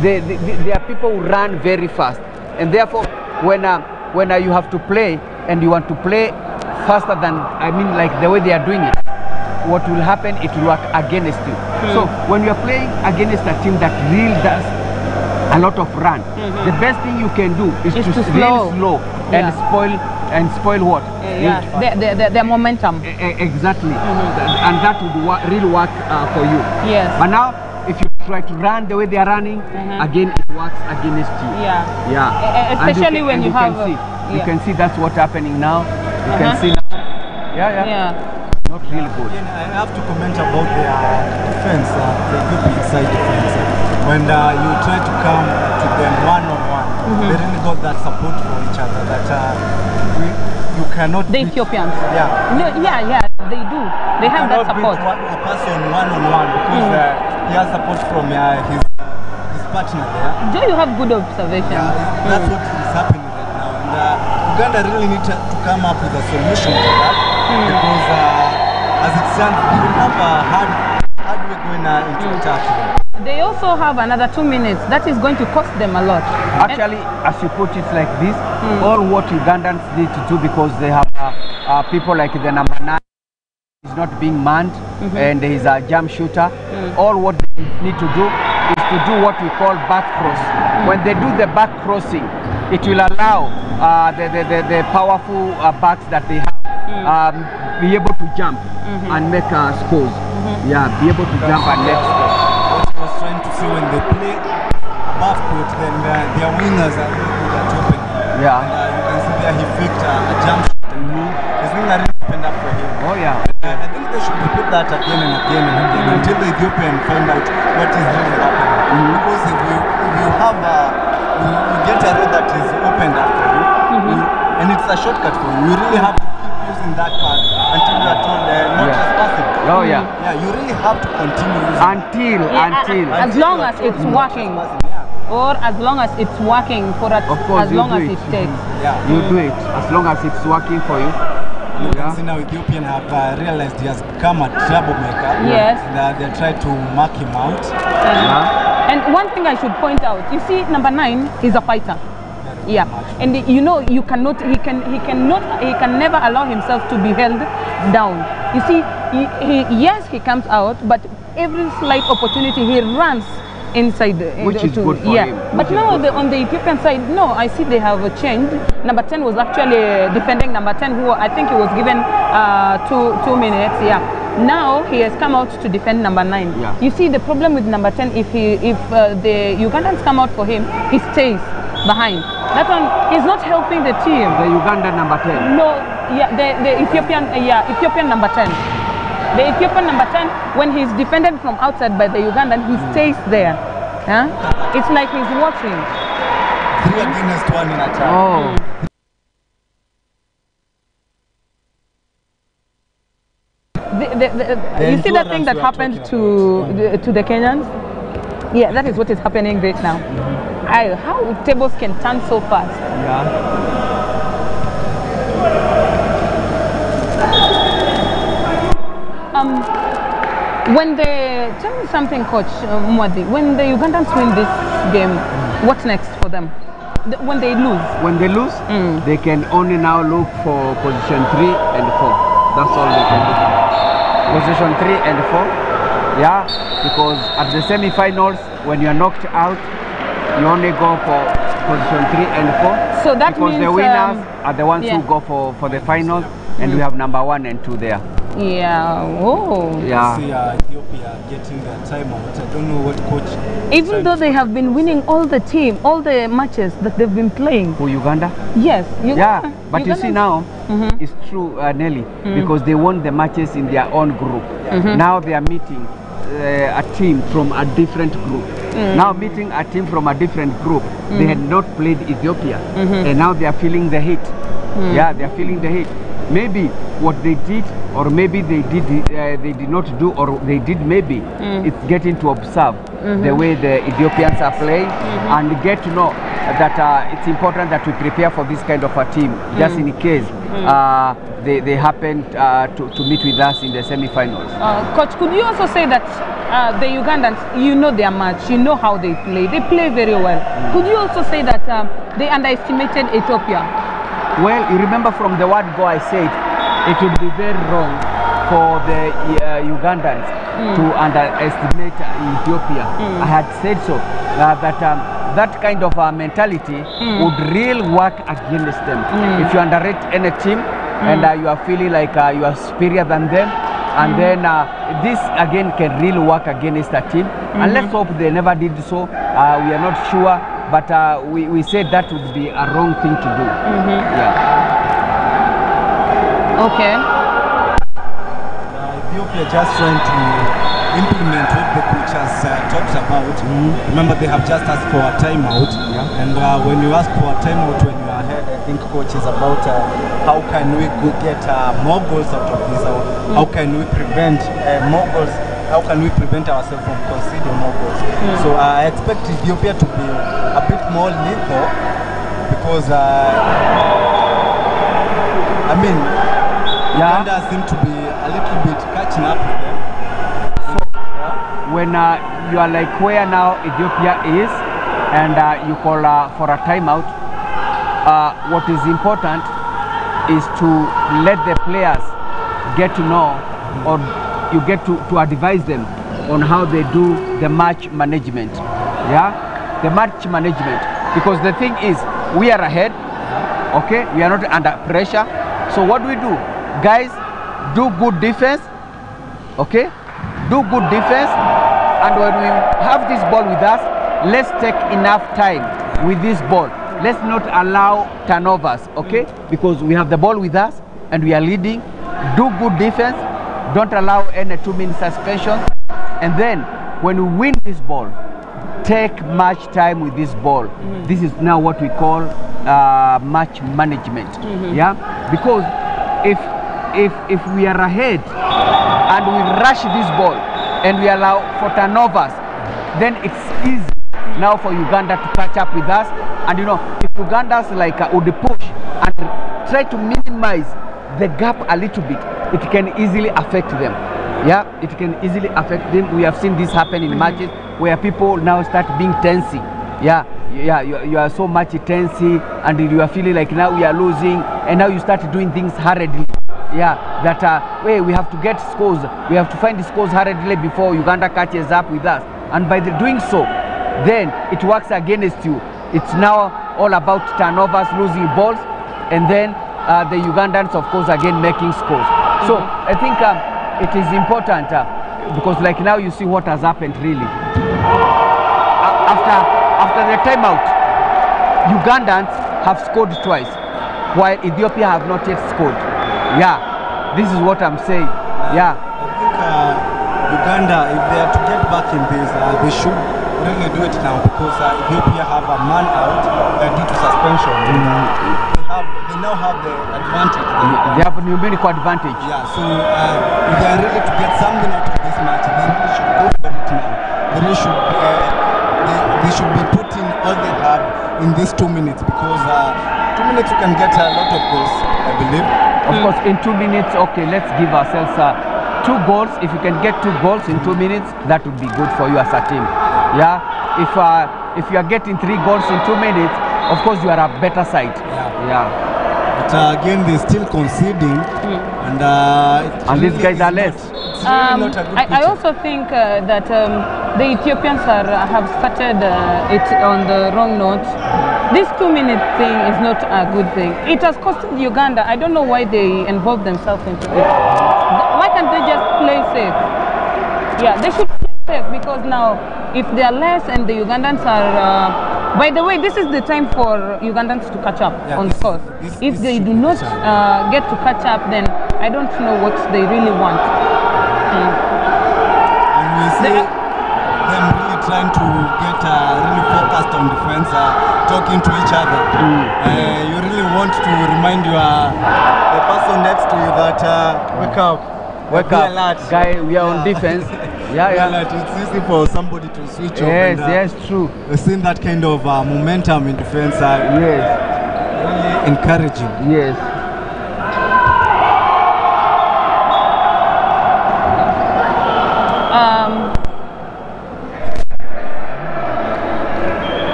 they are people who run very fast, and therefore, when you have to play and you want to play faster than, like the way they are doing it, what will happen? It will work against you. So when you are playing against a team that really does a lot of run, the best thing you can do is to really slow and spoil what? Their momentum. Exactly. And that would really work for you. Yes. But now, if you try to run the way they are running, again it works against you. Especially when you have you can see that's what's happening now. You can see now. Not really good. I have to comment about their defense, the Ethiopian side defense. When you try to come to them one-on-one, they really got that support for each other. That you cannot. The Ethiopians. Yeah. They do. They have that support. A person one-on-one because he has support from his partner there. Joe, you have good observation. That's what is happening right now. And Uganda really need to come up with a solution to that, because as it stands, we will have a hard way going into attack. They also have another 2 minutes. That is going to cost them a lot. Actually, as you put it like this, all what Ugandans need to do, because they have people like the number 9 is not being manned, and he's a jump shooter. All what they need to do is to do what we call back cross. When they do the back crossing, it will allow the powerful backs that they have be able to jump and make scores. Be able to jump and make scores. What I was trying to see, when they play above court, then their wingers are really good at opening. And you can see there he faked a jump shot. His winger really opened up for him. I think they should repeat that again and again and again until the Ethiopian find out what is really happening. Because if you have you get a road that is opened up for you, and it's a shortcut for you, you really have to keep using that part until you are told not trespassing. Oh yeah. Yeah, you really have to continue using until as long as it's working. Or as long as it's working for as long as it takes. Yeah. You do it as long as it's working for you. You can see now Ethiopian have realized he has become a troublemaker. Yes. They try to mark him out. And one thing I should point out, you see, number 9 is a fighter. Yeah, and you know he can never allow himself to be held down. You see, yes, he comes out, but every slight opportunity he runs inside, which is good for him. But now on the Ethiopian side, no, I see they have changed. Number 10 was actually defending number 10, who I think he was given 2 minutes. Yeah. Now he has come out to defend number 9. Yeah. You see the problem with number 10, if the Ugandans come out for him, he stays behind. That one is not helping the team. The Ugandan number 10. No, yeah, the Ethiopian number 10. The Ethiopian number 10, when he's defended from outside by the Ugandan, he stays there. Huh? It's like he's watching. 3 against 1 in attack. Oh. You see that thing that happened to the Kenyans? Yeah, that is what is happening right now. How tables can turn so fast. Yeah. Tell me something, Coach Mwadi. When the Ugandans win this game, what's next for them? When they lose? When they lose, they can only now look for position 3 and 4. That's all they can do. Position 3 and 4. Yeah, because at the semi-finals, when you are knocked out, you only go for position 3 and 4. So that because means the winners are the ones who go for the finals, and we have number 1 and 2 there. Yeah. Oh. Yeah. See Ethiopia getting their timeout. I don't know what coach. Even though they have been winning all the matches that they've been playing. For Uganda? Yes. Yeah. But you see now, it's true, Nelly, because they won the matches in their own group. Now they are meeting a team from a different group. Now meeting a team from a different group, they had not played Ethiopia, and now they are feeling the heat. Yeah, they are feeling the heat. Maybe what they did, or maybe they did not do, or they did maybe, it's getting to observe the way the Ethiopians are playing and get to know that it's important that we prepare for this kind of a team, just in case they happen to meet with us in the semi-finals. Coach, could you also say that the Ugandans, you know their match, you know how they play very well. Could you also say that they underestimated Ethiopia? Well, you remember from the word go, I said it would be very wrong for the Ugandans to underestimate Ethiopia. I had said so, that kind of mentality would really work against them. If you underrate any team and you are feeling like you are superior than them, and then this again can really work against a team. And let's hope they never did so. We are not sure. But we said that would be a wrong thing to do. Yeah. Okay. Ethiopia just trying to implement what the coach has talked about. Remember, they have just asked for a timeout. And when you ask for a timeout when you are ahead, I think coach is about how can we get more goals out of this? How can we prevent more goals? How can we prevent ourselves from conceding more goals? So I expect Ethiopia to be a bit more lethal because I mean, Uganda seem to be a little bit catching up with them. So when you are like where now Ethiopia is, and you call for a timeout, what is important is to let the players get to know, or you get to advise them on how they do the match management. Yeah, the match management, because the thing is we are ahead, okay, we are not under pressure. So what do we do? Guys, do good defense, okay, do good defense, and when we have this ball with us, let's take enough time with this ball. Let's not allow turnovers, okay, because we have the ball with us and we are leading. Do good defense. Don't allow any 2-minute suspension. And then when we win this ball, take much time with this ball. This is now what we call match management. Yeah, because if we are ahead and we rush this ball and we allow for turnovers, then it's easy now for Uganda to catch up with us. And you know, if Uganda's like would push and try to minimize the gap a little bit, it can easily affect them. Yeah, it can easily affect them. We have seen this happen in matches where people now start being tensy. Yeah, you are so much tensy and you are feeling like now we are losing, and now you start doing things hurriedly. Yeah, that way we have to get scores. We have to find the scores hurriedly before Uganda catches up with us. And by doing so, then it works against you. It's now all about turnovers, losing balls, and then the Ugandans, of course, again making scores. So I think it is important because like now you see what has happened really. After the timeout, Ugandans have scored twice, while Ethiopia have not yet scored. Yeah, this is what I'm saying. Yeah. I think Uganda, if they are to get back in this, they should really do it now because Ethiopia have a man out due to suspension. They now have the advantage. They have a numerical advantage. Yeah, so if they are ready to get something out of this match, they really should go for it now. They really should. They should be putting all they have in these 2 minutes because 2 minutes you can get a lot of goals, I believe. Of course, in 2 minutes, okay, let's give ourselves 2 goals. If you can get 2 goals in 2 minutes, that would be good for you as a team. Yeah, if you are getting 3 goals in 2 minutes, of course you are a better side. Yeah. But again, they're still conceding, and these guys are less. I also think that the Ethiopians have started it on the wrong note. This 2-minute thing is not a good thing. It has costed Uganda. I don't know why they involve themselves into it. Why can't they just play safe? Yeah, they should play safe because now if they are less and the Ugandans are... by the way, this is the time for Ugandans to catch up on scores. If they do not get to catch up, then I don't know what they really want. And we see them really trying to get really focused on defense, talking to each other. You really want to remind the person next to you that wake up. Wake up, alert. Guy, we are on defense. Yeah. It's easy for somebody to switch off. Yes, true. We've seen that kind of momentum in defense. Yes. Really encouraging. Yes.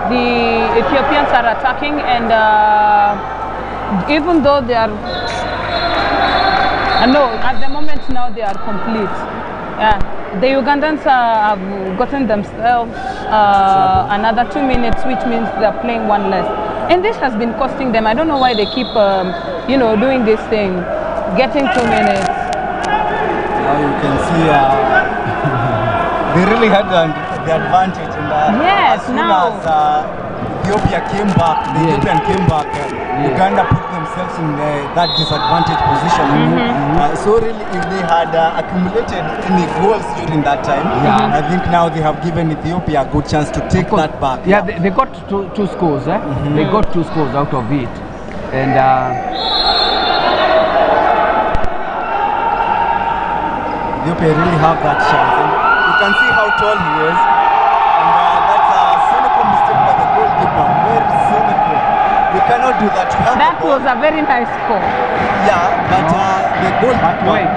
The Ethiopians are attacking, and even though they are at the moment now they are complete. The Ugandans have gotten themselves another 2 minutes, which means they are playing 1 less, and this has been costing them. I don't know why they keep doing this thing, getting 2 minutes. Now you can see they really had the advantage. Yes, as soon as Ethiopia came back, Ethiopian came back, Uganda put themselves in that disadvantaged position. So really, if they had accumulated any goals during that time, I think now they have given Ethiopia a good chance to take that back. Yeah, they got two scores. They got 2 scores out of it, and Ethiopia really have that chance. And you can see how tall he is. Very cynical. You cannot do that. That was a very nice score. Yeah, but the goal. Wait,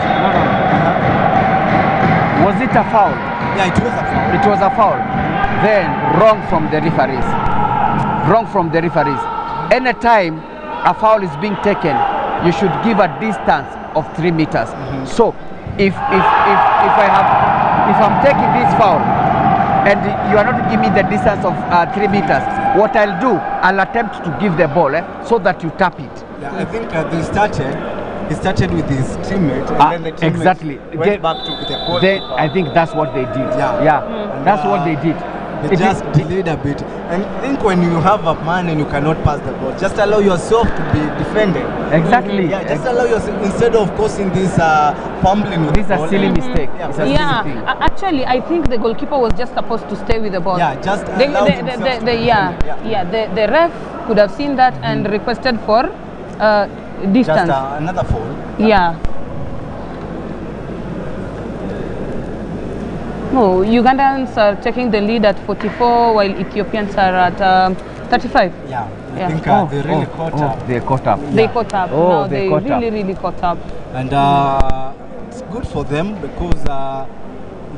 was it a foul? Yeah, it was a foul. It was a foul. Then wrong from the referees. Wrong from the referees. Anytime a foul is being taken, you should give a distance of 3 meters. So if I'm taking this foul and you are not giving me the distance of 3 meters, what I'll do, I'll attempt to give the ball so that you tap it. Yeah, I think he started with his teammate, and then the teammate exactly. went back to the goal. I think that's what they did. Yeah. That's what they did. They just delayed a bit. And I think when you have a man and you cannot pass the ball, just allow yourself to be defended. Exactly. Yeah, just allow yourself, instead of causing this fumbling with this the is ball. a silly mistake. It's a silly thing. Actually, I think the goalkeeper was just supposed to stay with the ball. Yeah, just allow himself to be defended. The ref could have seen that and requested for distance. Just another foul. Yeah. No, Ugandans are taking the lead at 44 while Ethiopians are at 35. Yeah, I think they really caught up. They caught up. They caught up. Oh, now they really caught up. And it's good for them because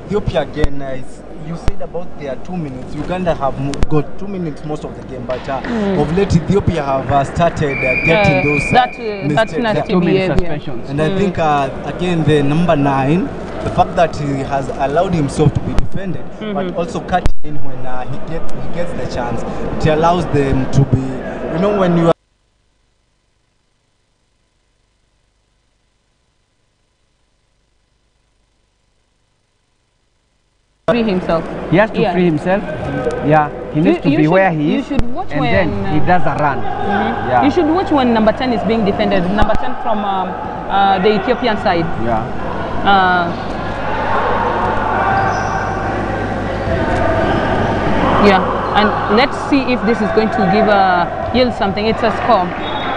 Ethiopia again, you said about their 2 minutes. Uganda have got 2 minutes most of the game, but of late Ethiopia have started getting those that's nasty behavior. And I think again the number 9, the fact that he has allowed himself to be defended, but also catching in when he gets the chance, it allows them to be, you know, when you are free himself. He has to free himself. Yeah, he needs to be where he is. You should watch and when then he does a run. Yeah. You should watch when number 10 is being defended. Number 10 from the Ethiopian side. Yeah. Yeah, and let's see if this is going to give yield something. It's a score.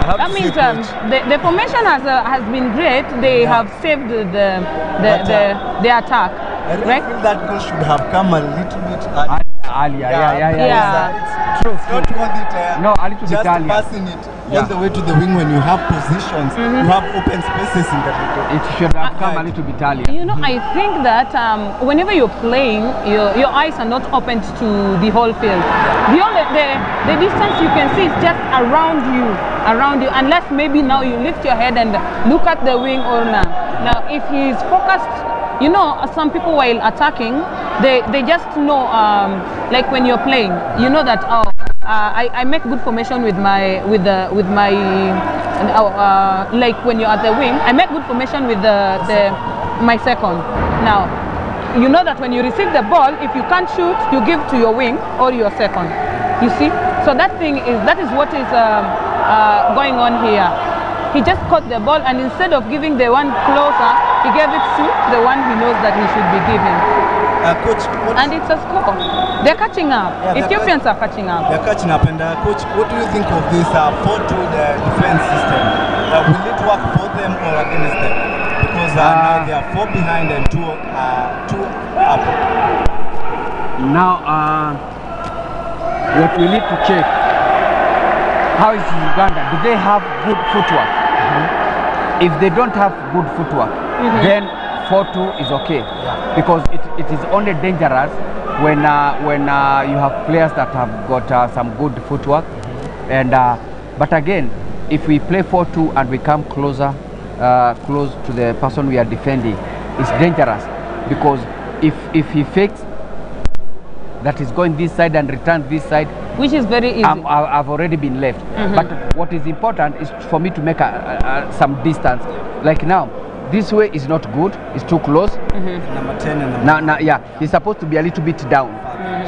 That means the formation has been great. They have saved the attack. I really right? feel that goal should have come a little bit earlier. Yeah. True. It's not worth it. No, a little bit just earlier. passing it all the way to the wing when you have positions, you have open spaces in the middle. It should have come a little bit earlier. You know, I think that whenever you're playing, your eyes are not opened to the whole field. The distance you can see is just around you, unless maybe now you lift your head and look at the wing or now. Now, if he's focused, you know, some people while attacking, they just know, like when you're playing, you know that I make good formation with my like when you're at the wing, I make good formation with my second. Now, you know that when you receive the ball, if you can't shoot, you give to your wing or your second. You see, so that is what is going on here. He just caught the ball, and instead of giving the one closer, he gave it to the one he knows that he should be giving. Coach, and it's a score. They're catching up. Yeah, Ethiopians are catching up. They're catching up. And Coach, what do you think of this 4-2 defense system? Will it work for them or against them? Because now they are 4 behind and 2 up. Now, what we need to check, how is Uganda? Do they have good footwork? If they don't have good footwork, then 4-2 is okay, because it is only dangerous when you have players that have got some good footwork. And but again, if we play 4-2 and we come close to the person we are defending, it's dangerous, because if he fakes that is going this side and returns this side, which is very easy, I've already been left. But what is important is for me to make some distance. Like now, this way is not good, it's too close. Number 10 and number now, he's supposed to be a little bit down,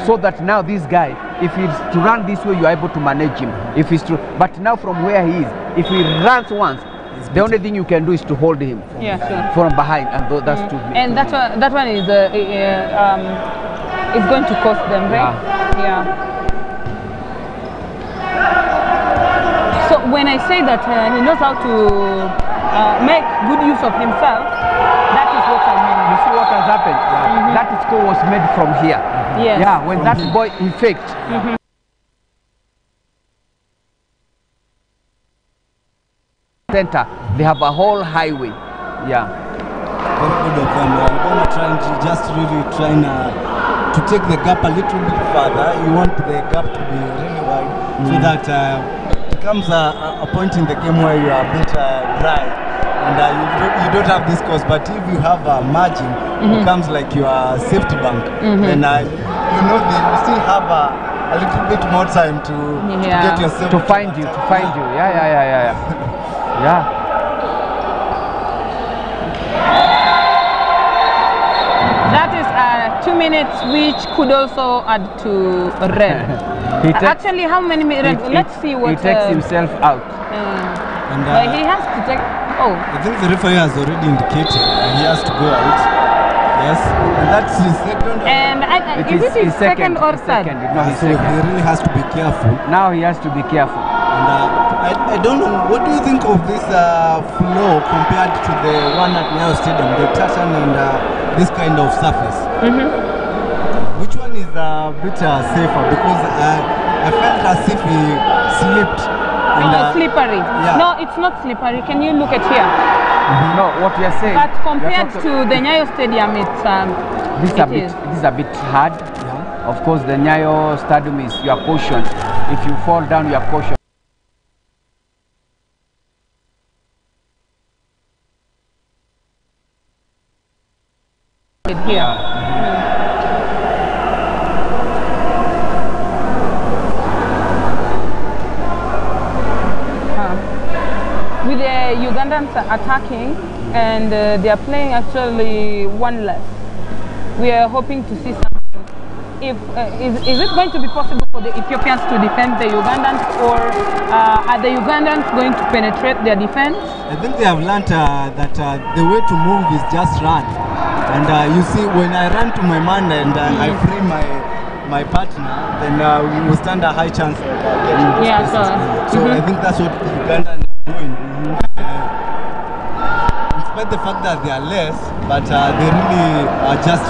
so that now this guy, if he's to run this way, you're able to manage him. If he's to, but now from where he is, if he runs once, the only thing you can do is to hold him from behind, and that's too. And that one is going to cost them, right? Yeah. So when I say that he knows how to make good use of himself, that is what I mean. You see what has happened? That score was made from here. Yes. Yeah, when that boy in fact. Center, they have a whole highway. Yeah. Very good of them. I'm going to try and just really trying to take the gap a little bit further. You want the gap to be really wide, so that it comes a point in the game where you are a bit dry, and you don't have this course. But if you have a margin, it becomes like your safety bank. Then you know you still have a little bit more time to get yourself to find you. Yeah. That is 2 minutes, which could also add to red. Actually, how many minutes? Let's see what. He takes himself out. But he has to take. Oh. I think the referee has already indicated he has to go out. Yes, and that's his second. And is it his second or third? No, so he really has to be careful. Now he has to be careful. And I don't know, what do you think of this flow compared to the one at Nyayo Stadium, the tartan and this kind of surface? Which one is a bit safer? Because I felt as if he slipped. Slippery. Yeah. No, it's not slippery. Can you look at here? No, what we are saying. But compared to the Nyayo Stadium, it's this is a bit hard. Yeah. Of course, the Nyayo Stadium is your caution. If you fall down, your caution. Here. With the Ugandans attacking, and they are playing actually one less. We are hoping to see something. If is it going to be possible for the Ethiopians to defend the Ugandans, or are the Ugandans going to penetrate their defense? I think they have learned that the way to move is just run. And you see, when I run to my man and I free my partner, then we will stand a high chance of getting this spaces. So I think that's what the Ugandans are doing. Despite the fact that they are less, but they really are just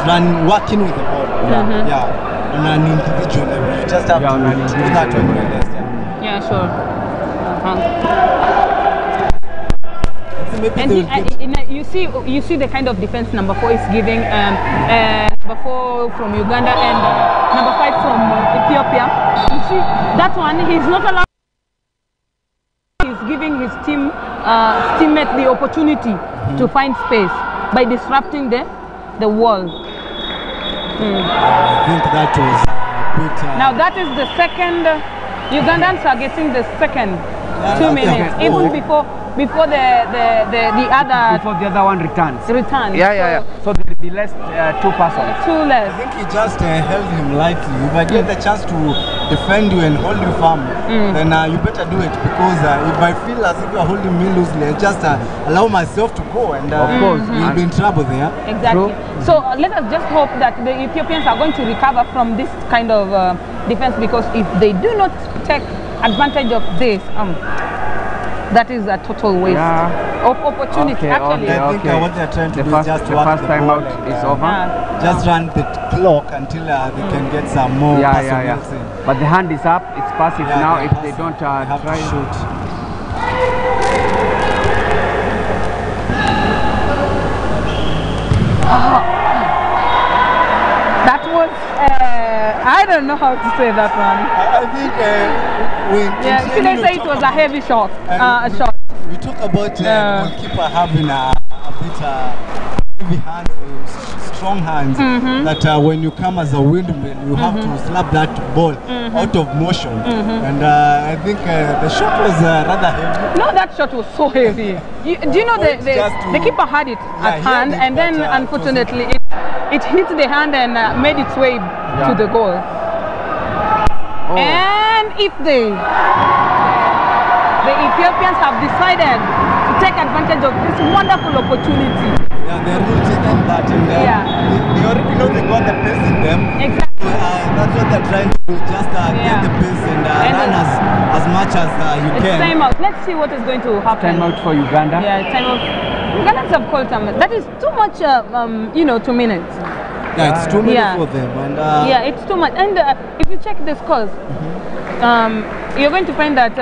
working with the ball. Yeah, on an individual level. You just have to do that when you're less. Yeah, sure. And you see the kind of defense number 4 is giving, number 4 from Uganda and number 5 from Ethiopia. You see that one, he's not allowed. He's giving his teammate the opportunity to find space by disrupting the wall. I think that was a bit. Now that is the second. Ugandans are getting the second 2 minutes, even before the other. Before the other one returns. Yeah. So there will be less 2 persons. 2 less. I think he just held him lightly. If I get the chance to defend you and hold you firm, then you better do it, because if I feel as if you are holding me loosely, I just allow myself to go, and of course we'll be in trouble there. Exactly. So let us just hope that the Ethiopians are going to recover from this kind of defense, because if they do not take advantage of this, that is a total waste of opportunity. Actually, I think what they're trying to do is just the first time out is over. Just run the clock until they can get some more. But the hand is up. It's passive now. If they don't try to shoot. That was. I don't know how to say that one. I think should I say it was a heavy shot? We talk about goalkeeper having a bit heavy hands, strong hands. That when you come as a windmill, you have to slap that ball out of motion. And I think the shot was rather heavy. No, that shot was so heavy. Do you know the keeper had it at hand, and then unfortunately it hit the hand and made its way to the goal. And if the Ethiopians have decided to take advantage of this wonderful opportunity. Yeah, they're really taking that, and they already know they got the pace in them. Exactly. That's what they're trying to do, just get the pace and run as much as you can. Time out. Let's see what is going to happen. Time out for Uganda. Yeah, time out. Ugandans have called time. That is too much, 2 minutes. Yeah, it's too many for them. And yeah, it's too much. And if you check the scores, you're going to find that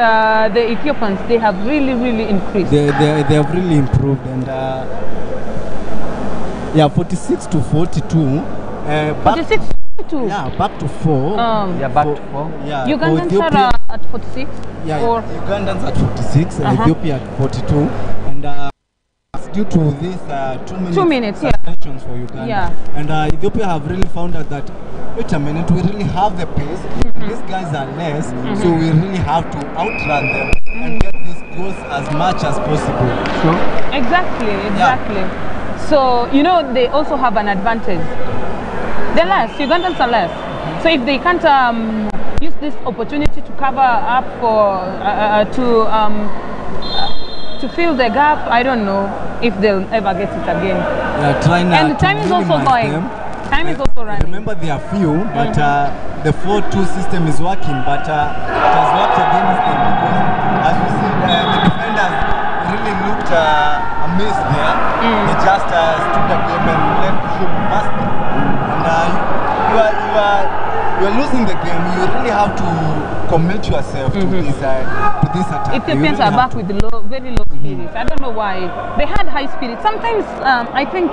the Ethiopians, they have really increased. They have really improved, and 46 to 42. 46 to 42. Yeah, back to 4. Back to 4. Yeah, Ugandans are at 46. Yeah, Ugandans at 46, Ethiopia at 42, and due to this 2 minutes suspensions for Uganda. Yeah. And Ethiopia have really found out that, wait a minute, we really have the pace, and these guys are less, so we really have to outrun them and get these goals as much as possible. Exactly. So, they also have an advantage. They're less. Ugandans are less. So if they can't use this opportunity to cover up for to fill the gap, I don't know if they'll ever get it again. And the time is also going. Time is also running. Remember, there are few, but the 4-2 system is working, but it has worked against them because, as you see, the defenders really looked amazed there. They just stood the game and let him pass them. And you are losing the game. You really have to commit yourself to this attack. Ethiopians are back with very low spirits. I don't know why. They had high spirits. Sometimes I think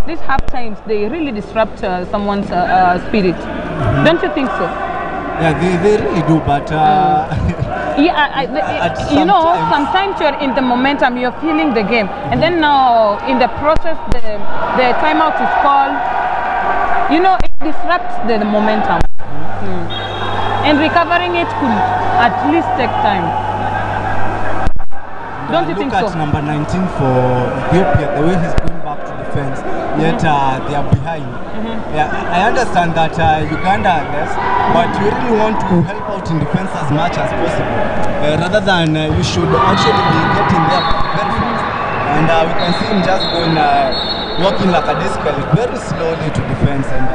these half times they really disrupt someone's spirit. Don't you think so? Yeah, they really do. But you know, sometimes you're in the momentum, you're feeling the game, and then now in the process, the timeout is called. You know, it disrupts the momentum. And recovering it could at least take time. Don't you think so? Look at number 19 for Ethiopia, the way he's going back to defense, yet they are behind. Yeah, I understand that Uganda are less, but you really want to help out in defense as much as possible. Rather than you should actually be getting there very fast. And we can see him just going, walking lackadaisically, very slowly to defense, and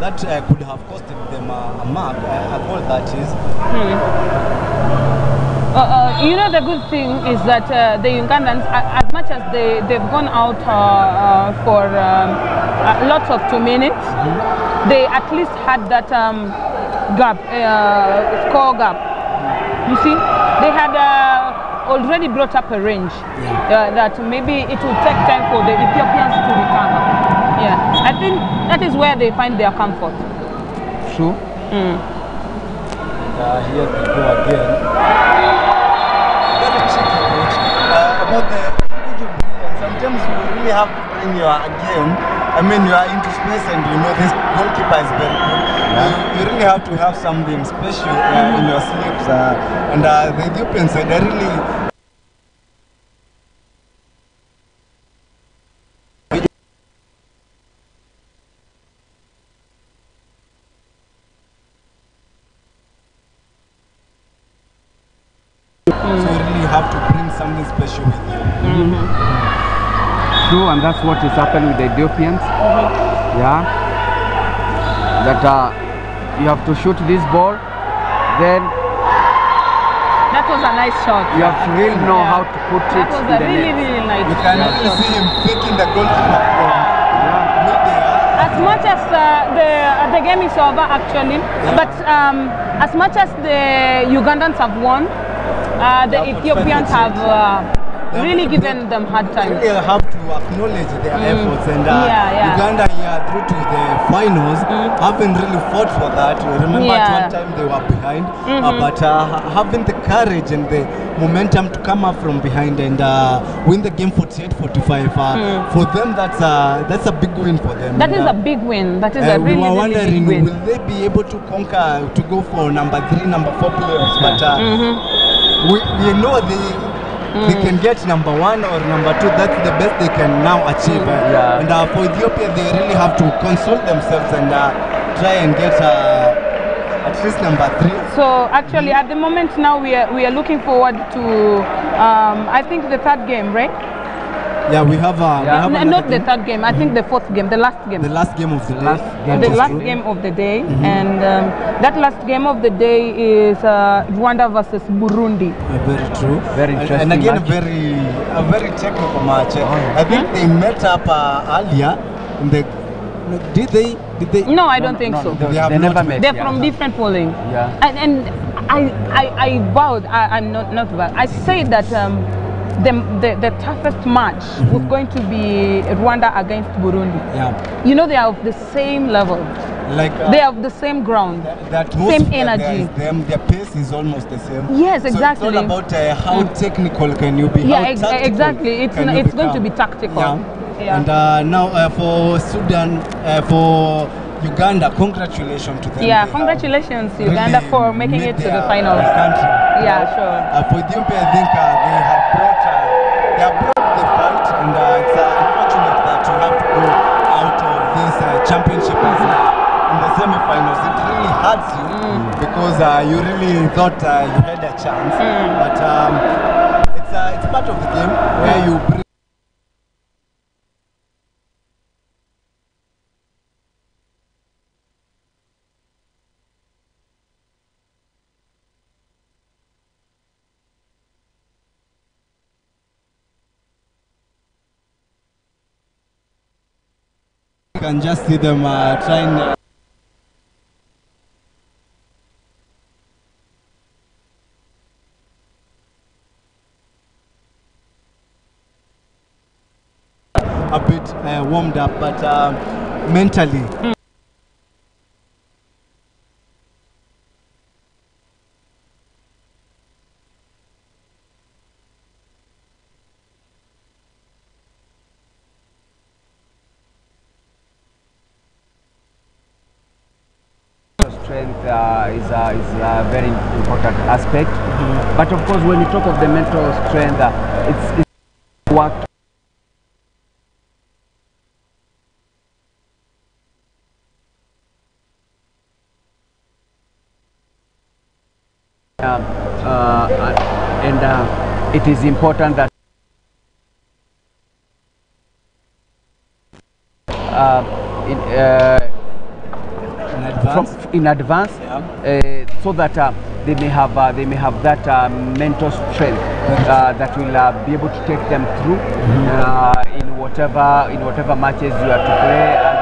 that could have costed them a mark, a goal that is. You know, the good thing is that the Ugandans, as much as they've gone out for lots of 2 minutes, they at least had that gap, score gap. You see, they had already brought up a range that maybe it will take time for the Ethiopians to recover. Yeah, I think that is where they find their comfort. True. Here they go again. Very tricky, coach. About the individual brilliance, sometimes you really have to bring your game. I mean, you are into space and you know this goalkeeper is very good. You really have to have something special in your sleeves. And the Ethiopians, they really... So you really have to bring something special with you. True, and that's what is happening with the Ethiopians. Yeah, that you have to shoot this ball, then that was a nice shot. You have to really know how to put it. That was a really nice. You can also see him picking the goalkeeper from mid-there. As much as the game is over, actually, but as much as the Ugandans have won, the Ethiopians have really given them hard time. They have to acknowledge their efforts, and Uganda here through to the finals haven't really fought for that. Remember at one time they were behind, but having the courage and the momentum to come up from behind and win the game 48-45, for them that's a big win for them. That is a big win. That is a really, we were wondering, big win. will they be able to conquer, to go for number 3, number 4 players? But we know they can get number 1 or number 2. That's the best they can now achieve. And for Ethiopia, they really have to console themselves and try and get at least number 3. So actually, at the moment now, we are looking forward to I think the 3rd game, right? Yeah, we have not the 3rd game. I think the 4th game, the last game. The last game of the day. The last game of the day, and that last game of the day is Rwanda versus Burundi. Very true. Very interesting. And again, match. a very technical match. I think they met up earlier in the. Did they? No, I don't think so. They never met. They're from different polling. Yeah. And I vowed. I'm not vowed. I say that. The toughest match was going to be Rwanda against Burundi. Yeah. You know, they are of the same level. Like they are of the same ground, same energy. Their pace is almost the same. Yes, exactly. So it's all about how technical can you be? Yeah, exactly. It's going to be tactical. Yeah. And now for Sudan, for Uganda, congratulations to them. Yeah, congratulations Uganda for making it to the finals. Yeah, sure. For Ethiopia, I think they have brought the fight, and it's unfortunate that you have to go out of this championship as hurts you because you really thought you had a chance, but it's part of the game where you bring can just see them trying a bit warmed up, but mentally strength is a very important aspect. But of course, when you talk of the mental strength, it's work. It is important that in advance, so that they may have that mental strength that will be able to take them through in whatever matches you have to play, and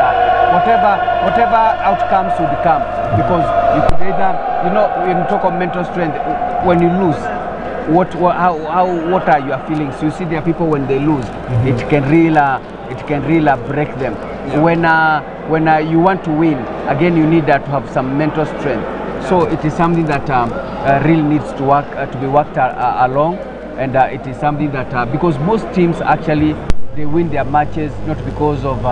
whatever outcomes would come. Because you could either, when you talk of mental strength, when you lose, what are your feelings? You see, there are people when they lose, it can really break them. When you want to win, again you need to have some mental strength. So it is something that really needs to be worked along, and it is something that because most teams actually they win their matches not because of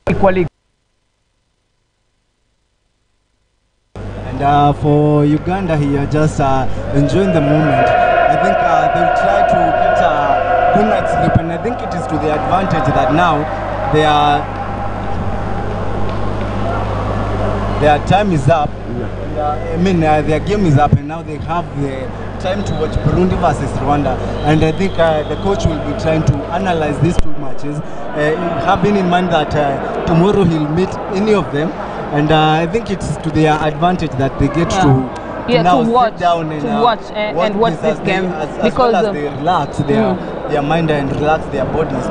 equally. And for Uganda here, just enjoying the moment. I think they'll try to get a good night's sleep, and I think it is to the advantage that now their time is up. I mean, their game is up, and now they have the time to watch Burundi versus Rwanda. And I think the coach will be trying to analyze these two matches, having in mind that tomorrow he'll meet any of them. And I think it's to their advantage that they get to now sit down and watch this game, because as they relax their mind and relax their bodies,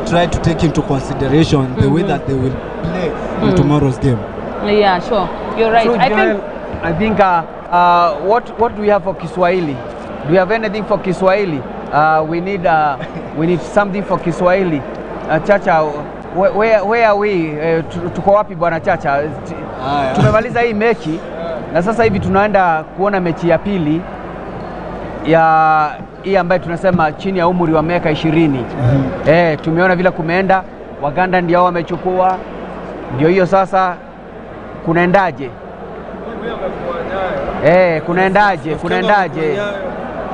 try to take into consideration the way that they will play in tomorrow's game. Yeah, sure, you're right. So, I think what do we have for Kiswahili? Do we have anything for Kiswahili? We need something for Kiswahili. Chacha, where are we? Tuko wapi bwana Chacha? Tumemaliza hii mechi na sasa hivi tunaenda kuona mechi ya pili ya hii ambayo tunasema chini ya umri wa miaka 20. Tumeona vile kumeenda, Waganda ndio wamechukua, ndio hiyo sasa kunaendaje? Kunaendaje?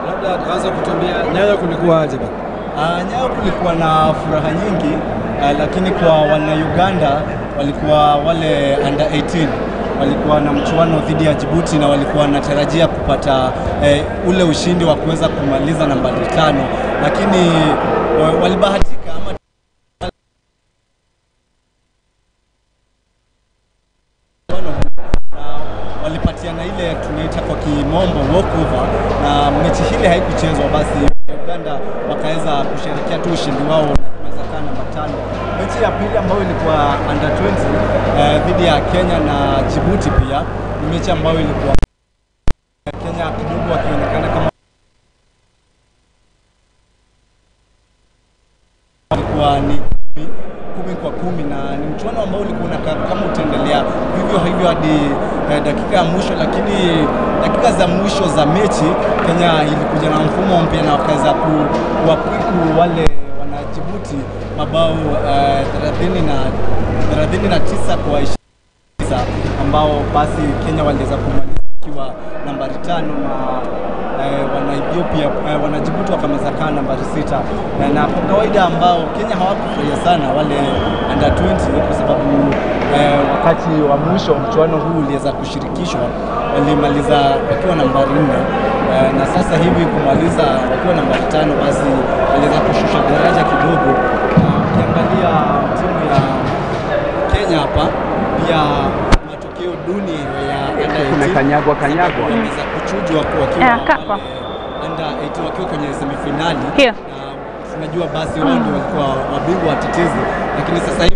Labda tuanze kutuambia Nyayo kulikuwaje bana? Nyayo kulikuwa na furaha nyingi, lakini kwa wana Uganda walikuwa wale under 18 walikuwa na mchuano dhidi ya Djibouti, na walikuwa wanatarajia kupata ule ushindi wa kuweza kumaliza nambari 5, lakini walibahatika ama walipatiana ile tunaita kwa kimombo walkover, na mechi hile haikuchezwa. Basi Uganda wakaweza kusherehekea tu ushindi wao na kuweza kaa namba 5. Mechi ya pili ambayo ilikuwa under 20 dhidi ya Kenya na Djibouti pia ni mechi ambayo ilikuwa Kenya kidogo wakionekana kama ilikuwa ni 10 kwa 10, na ni mchuano ambao ulikuwa kama utaendelea vivyo hivyo hadi dakika ya mwisho, lakini dakika za mwisho za mechi Kenya ilikuja na mfumo mpya na wakaweza kuwapiku wale wana Djibouti mabao 39 kwa 20, ambao basi Kenya waliweza kumaliza wakiwa nambari 5 na wana Ethiopia wana Djibouti wakameza kaa nambari 6 na kwa kawaida ambao Kenya hawakufurahia sana wale under 20 kwa sababu wakati wa mwisho mchuano huu uliweza kushirikishwa walimaliza wakiwa nambari 4 na sasa hivi kumaliza wakiwa nambari 5 basi waliweza kushusha daraja kidogo. Ukiangalia timu ya Kenya hapa pia matokeo duni ya kumekanyagwa wameweza kuchujwa wakiwa under 18 wakiwa kwenye semifinali. Tunajua basi wao ndio walikuwa wabingwa watetezi, lakini sasa hivi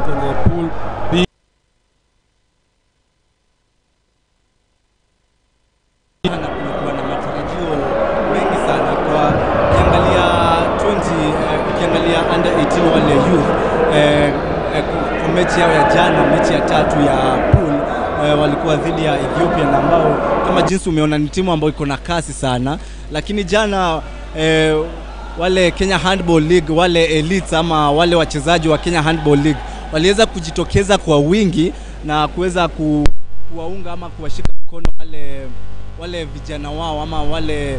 kwenye pool B kulikuwa na matarajio mengi sana kwa ukiangalia ukiangalia under 18 wale youth kwa mechi yao ya jana, mechi ya 3 ya pool walikuwa dhidi ya Ethiopia na ambao kama jinsi umeona ni timu ambayo iko na kasi sana, lakini jana wale Kenya Handball League wale elites ama wale wachezaji wa Kenya Handball League waliweza kujitokeza kwa wingi na kuweza kuwaunga ama kuwashika mkono wale vijana wao ama wale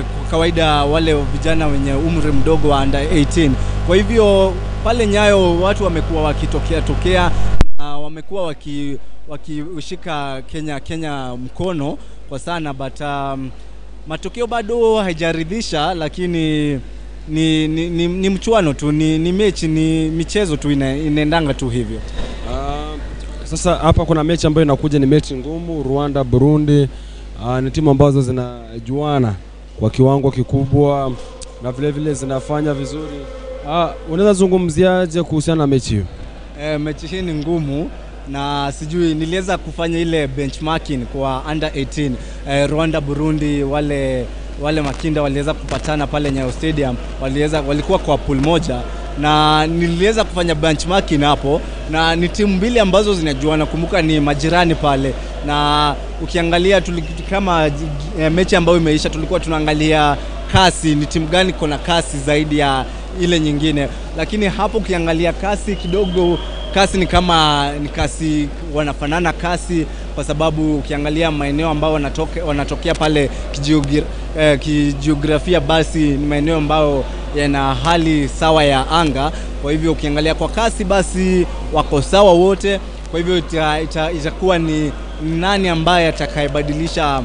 kwa kawaida wale vijana wenye umri mdogo wa under 18. Kwa hivyo pale Nyayo watu wamekuwa wakitokea na wamekuwa wakishika Kenya mkono kwa sana, but matokeo bado haijaridhisha, lakini ni mchuano tu, ni mechi, ni michezo tu inaendanga tu hivyo. Sasa hapa kuna mechi ambayo inakuja, ni mechi ngumu. Rwanda, Burundi ni timu ambazo zinajuana kwa kiwango kikubwa na vile vile zinafanya vizuri. Unaweza zungumziaje kuhusiana na mechi hiyo? Mechi hii ni ngumu na sijui niliweza kufanya ile benchmarking kwa under 18 Rwanda, Burundi wale makinda waliweza kupatana pale Nyayo Stadium, walikuwa kwa pool moja na niliweza kufanya benchmarking hapo, na ni timu mbili ambazo zinajuana, kumbuka ni majirani pale, na ukiangalia kama mechi ambayo imeisha tulikuwa tunaangalia kasi, ni timu gani iko na kasi zaidi ya ile nyingine, lakini hapo ukiangalia kasi kidogo, kasi ni kasi wanafanana kasi, kwa sababu ukiangalia maeneo ambao wanatokea pale kijiografia basi ni maeneo ambao yana hali sawa ya anga. Kwa hivyo ukiangalia kwa kasi basi wako sawa wote. Kwa hivyo itakuwa ni nani ambaye atakayebadilisha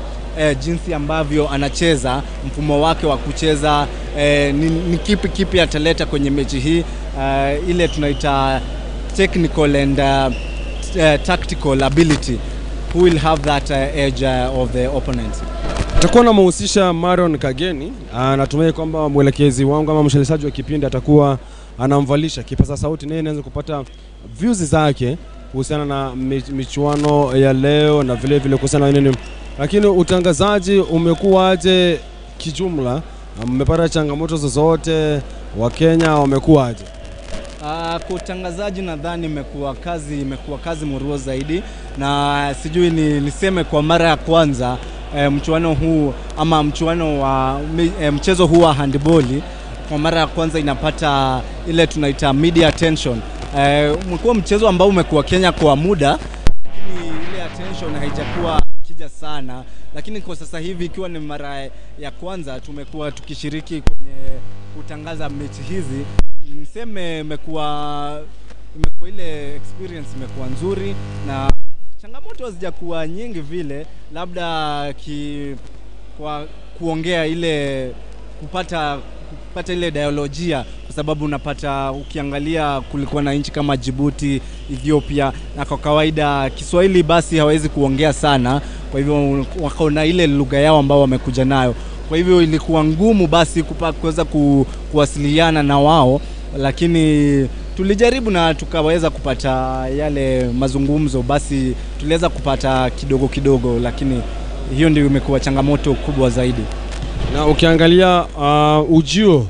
jinsi ambavyo anacheza, mfumo wake wa kucheza, ni kipi ataleta kwenye mechi hii, ile tunaita technical and tactical ability. Who will have that edge of the opponents. Tutakuwa na mhusisha Marion Kageni. Natumai kwamba mwelekezi wangu ama mshalishaji wa kipindi atakuwa anamvalisha kipaza sauti, naye anaweza kupata views zake kuhusiana na michuano ya leo na vile vile kuhusiana na nini. Lakini utangazaji umekuwaje kijumla? Mmepata changamoto zozote? Wa Kenya wamekuwaje? Kwa utangazaji nadhani imekuwa kazi murua zaidi, na sijui niseme kwa mara ya kwanza mchuano huu ama mchuano wa mchezo huu wa handball kwa mara ya kwanza inapata ile tunaita media attention. Umekuwa mchezo ambao umekuwa Kenya kwa muda, lakini ile attention haijakuwa kija sana, lakini kwa sasa hivi ikiwa ni mara ya kwanza tumekuwa tukishiriki kwenye kutangaza mechi hizi, niseme imekuwa ile experience imekuwa nzuri na changamoto hazijakuwa nyingi vile, labda kwa kuongea ile kupata ile dialogia, kwa sababu unapata ukiangalia kulikuwa na nchi kama Djibouti, Ethiopia, na kwa kawaida Kiswahili basi hawezi kuongea sana, kwa hivyo wako na ile lugha yao ambao wamekuja nayo. Kwa hivyo ilikuwa ngumu basi kuweza kuwasiliana na wao, lakini tulijaribu na tukaweza kupata yale mazungumzo, basi tuliweza kupata kidogo, lakini hiyo ndio imekuwa changamoto kubwa zaidi. Na ukiangalia ujio